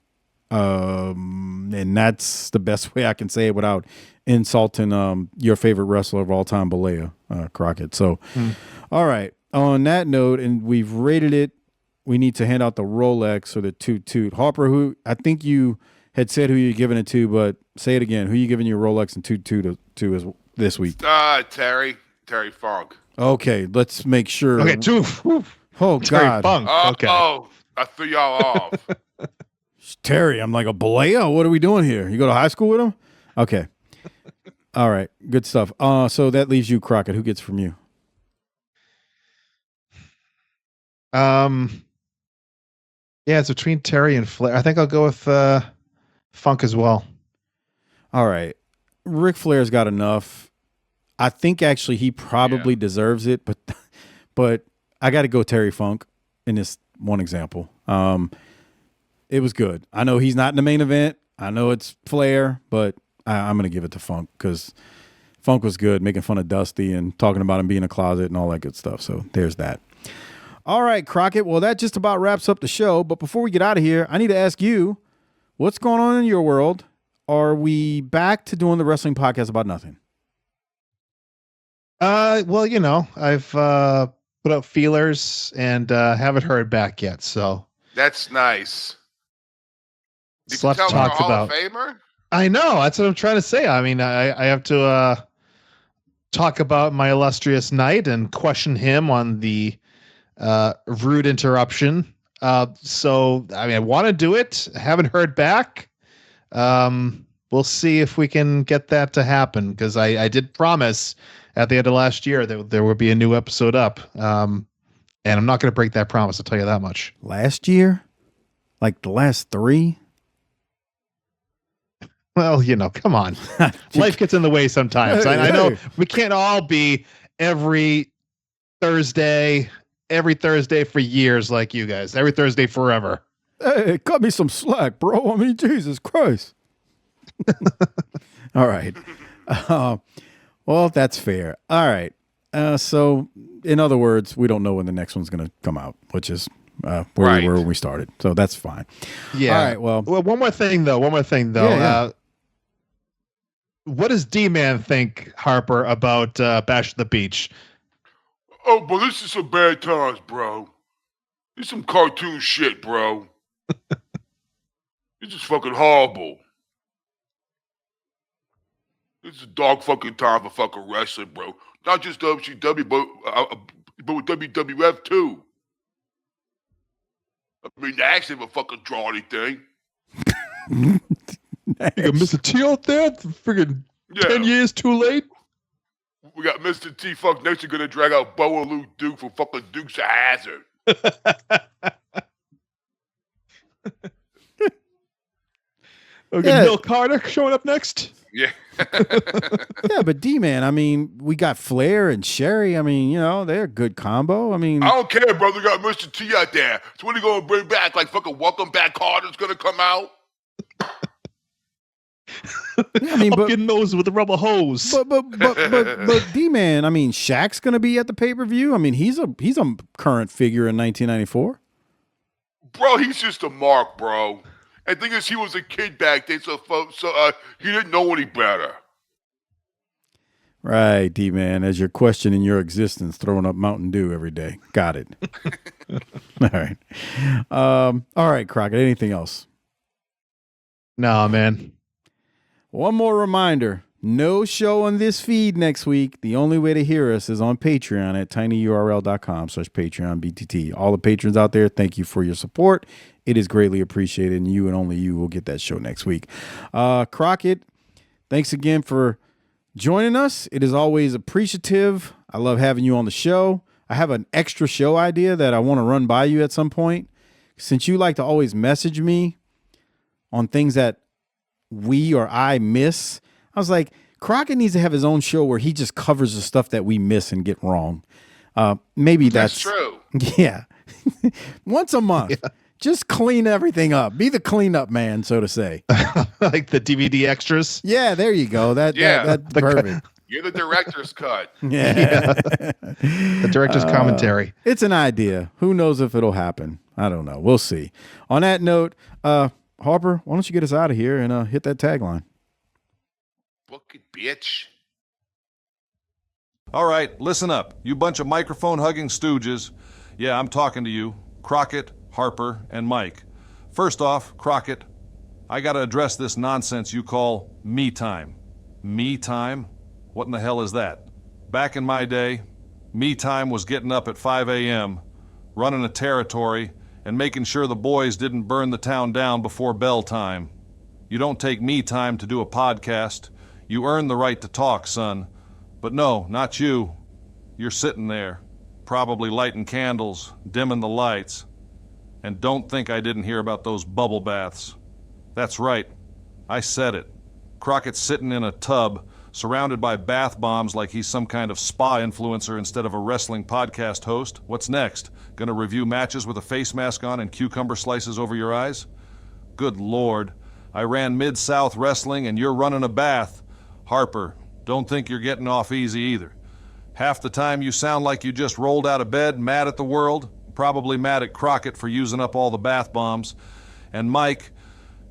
And that's the best way I can say it without insulting your favorite wrestler of all time, Bollea, Crockett. So, all right. On that note, and we've rated it, we need to hand out the Rolex or the Toot Toot. Harper, who I think you had said who you're giving it to, but say it again. Who are you giving your Rolex and Toot Toot to this week? Terry Funk. Okay, let's make sure. Okay, Oh, Terry God. Funk. Okay. Oh, I threw y'all off. Terry, I'm like, a Bollea? What are we doing here? You go to high school with him? Okay. All right. Good stuff. So that leaves you, Crockett. Who gets from you? Yeah, it's between Terry and Flair. I think I'll go with Funk as well. All right. Ric Flair's got enough. I think actually he probably deserves it, but I got to go Terry Funk in this one example. It was good. I know he's not in the main event. I know it's Flair, but I'm going to give it to Funk because Funk was good, making fun of Dusty and talking about him being in a closet and all that good stuff. So there's that. All right, Crockett. Well, that just about wraps up the show. But before we get out of here, I need to ask you, what's going on in your world? Are we back to doing the wrestling podcast about nothing? Well, you know, I've put out feelers and haven't heard back yet. So that's nice. Did you tell talk Hall of Famer? I know. That's what I'm trying to say. I mean, I have to talk about my illustrious knight and question him on the rude interruption. So, I mean, I want to do it. I haven't heard back. We'll see if we can get that to happen because I did promise at the end of last year that there would be a new episode up. And I'm not going to break that promise. I'll tell you that much. Last year? Like the last 3? Well, you know, come on. Life gets in the way sometimes. I know we can't all be every Thursday for years like you guys. Every Thursday forever. Hey, cut me some slack, bro. I mean, Jesus Christ. All right. Well, that's fair. All right. So, in other words, we don't know when the next one's going to come out, which is where we were when we started. So that's fine. Yeah. All right. Well, one more thing though. Yeah. What does D-Man think, Harper, about Bash at the Beach? Oh, but this is some bad times, bro. This is some cartoon shit, bro. This is fucking horrible. This is a dog fucking time for fucking wrestling, bro. Not just WCW, but with WWF too. I mean, they actually never fucking draw anything. You got Mr. T out there? Friggin' 10 years too late? We got Mr. T fuck next to gonna drag out Bo and Luke Duke for fucking Dukes of Hazzard. Okay, Yeah. Bill Carter showing up next. Yeah. Yeah, but D-Man, I mean, we got Flair and Sherri. I mean, you know, they're a good combo. I mean, I don't care, brother. We got Mr. T out there. So what are you gonna bring back? Like fucking Welcome Back Carter's gonna come out? I mean, but Fucking nose with the rubber hose. but D-Man, I mean, Shaq's gonna be at the pay-per-view. I mean, he's a current figure in 1994. Bro, he's just a mark, bro. And the thing is, he was a kid back then, so he didn't know any better. Right, D-Man, as you're questioning your existence, throwing up Mountain Dew every day. Got it. All right. All right, Crockett, anything else? Nah, man. One more reminder. No show on this feed next week. The only way to hear us is on Patreon at tinyurl.com/PatreonBTT. All the patrons out there, thank you for your support. It is greatly appreciated, and you and only you will get that show next week. Crockett, thanks again for joining us. It is always appreciative. I love having you on the show. I have an extra show idea that I want to run by you at some point. Since you like to always message me on things that we or I miss, I was like, Crockett needs to have his own show where he just covers the stuff that we miss and get wrong. Maybe that's true. Yeah. Once a month. Yeah. Just clean everything up. Be the cleanup man, so to say. Like the DVD extras? Yeah, there you go. That's perfect. You're the director's cut. Yeah. The director's commentary. It's an idea. Who knows if it'll happen? I don't know. We'll see. On that note, Harper, why don't you get us out of here and hit that tagline? Book it, bitch. All right, listen up. You bunch of microphone-hugging stooges. Yeah, I'm talking to you. Crockett, Harper, and Mike. First off, Crockett, I got to address this nonsense you call me time. Me time? What in the hell is that? Back in my day, me time was getting up at 5 a.m., running a territory, and making sure the boys didn't burn the town down before bell time. You don't take me time to do a podcast. You earn the right to talk, son. But no, not you. You're sitting there, probably lighting candles, dimming the lights. And don't think I didn't hear about those bubble baths. That's right. I said it. Crockett's sitting in a tub, surrounded by bath bombs like he's some kind of spa influencer instead of a wrestling podcast host. What's next? Gonna review matches with a face mask on and cucumber slices over your eyes? Good Lord. I ran Mid-South Wrestling and you're running a bath. Harper, don't think you're getting off easy either. Half the time you sound like you just rolled out of bed, mad at the world, probably mad at Crockett for using up all the bath bombs. And Mike,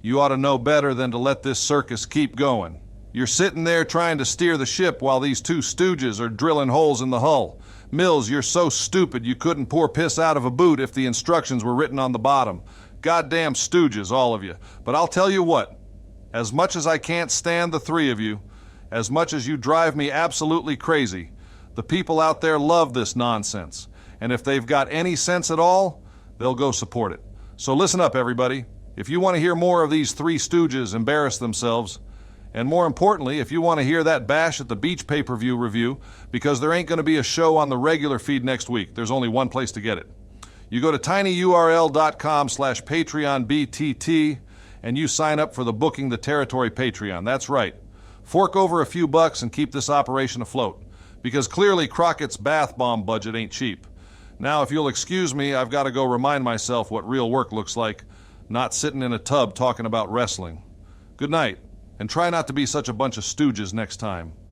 you ought to know better than to let this circus keep going. You're sitting there trying to steer the ship while these two stooges are drilling holes in the hull. Mills, you're so stupid you couldn't pour piss out of a boot if the instructions were written on the bottom. Goddamn stooges, all of you. But I'll tell you what, as much as I can't stand the three of you, as much as you drive me absolutely crazy, the people out there love this nonsense. And if they've got any sense at all, they'll go support it. So listen up, everybody. If you want to hear more of these three stooges embarrass themselves, and more importantly, if you want to hear that Bash at the Beach pay-per-view review, because there ain't going to be a show on the regular feed next week. There's only one place to get it. You go to tinyurl.com/PatreonBTT and you sign up for the Booking the Territory Patreon. That's right. Fork over a few bucks and keep this operation afloat. Because clearly Crockett's bath bomb budget ain't cheap. Now, if you'll excuse me, I've got to go remind myself what real work looks like, not sitting in a tub talking about wrestling. Good night, and try not to be such a bunch of stooges next time.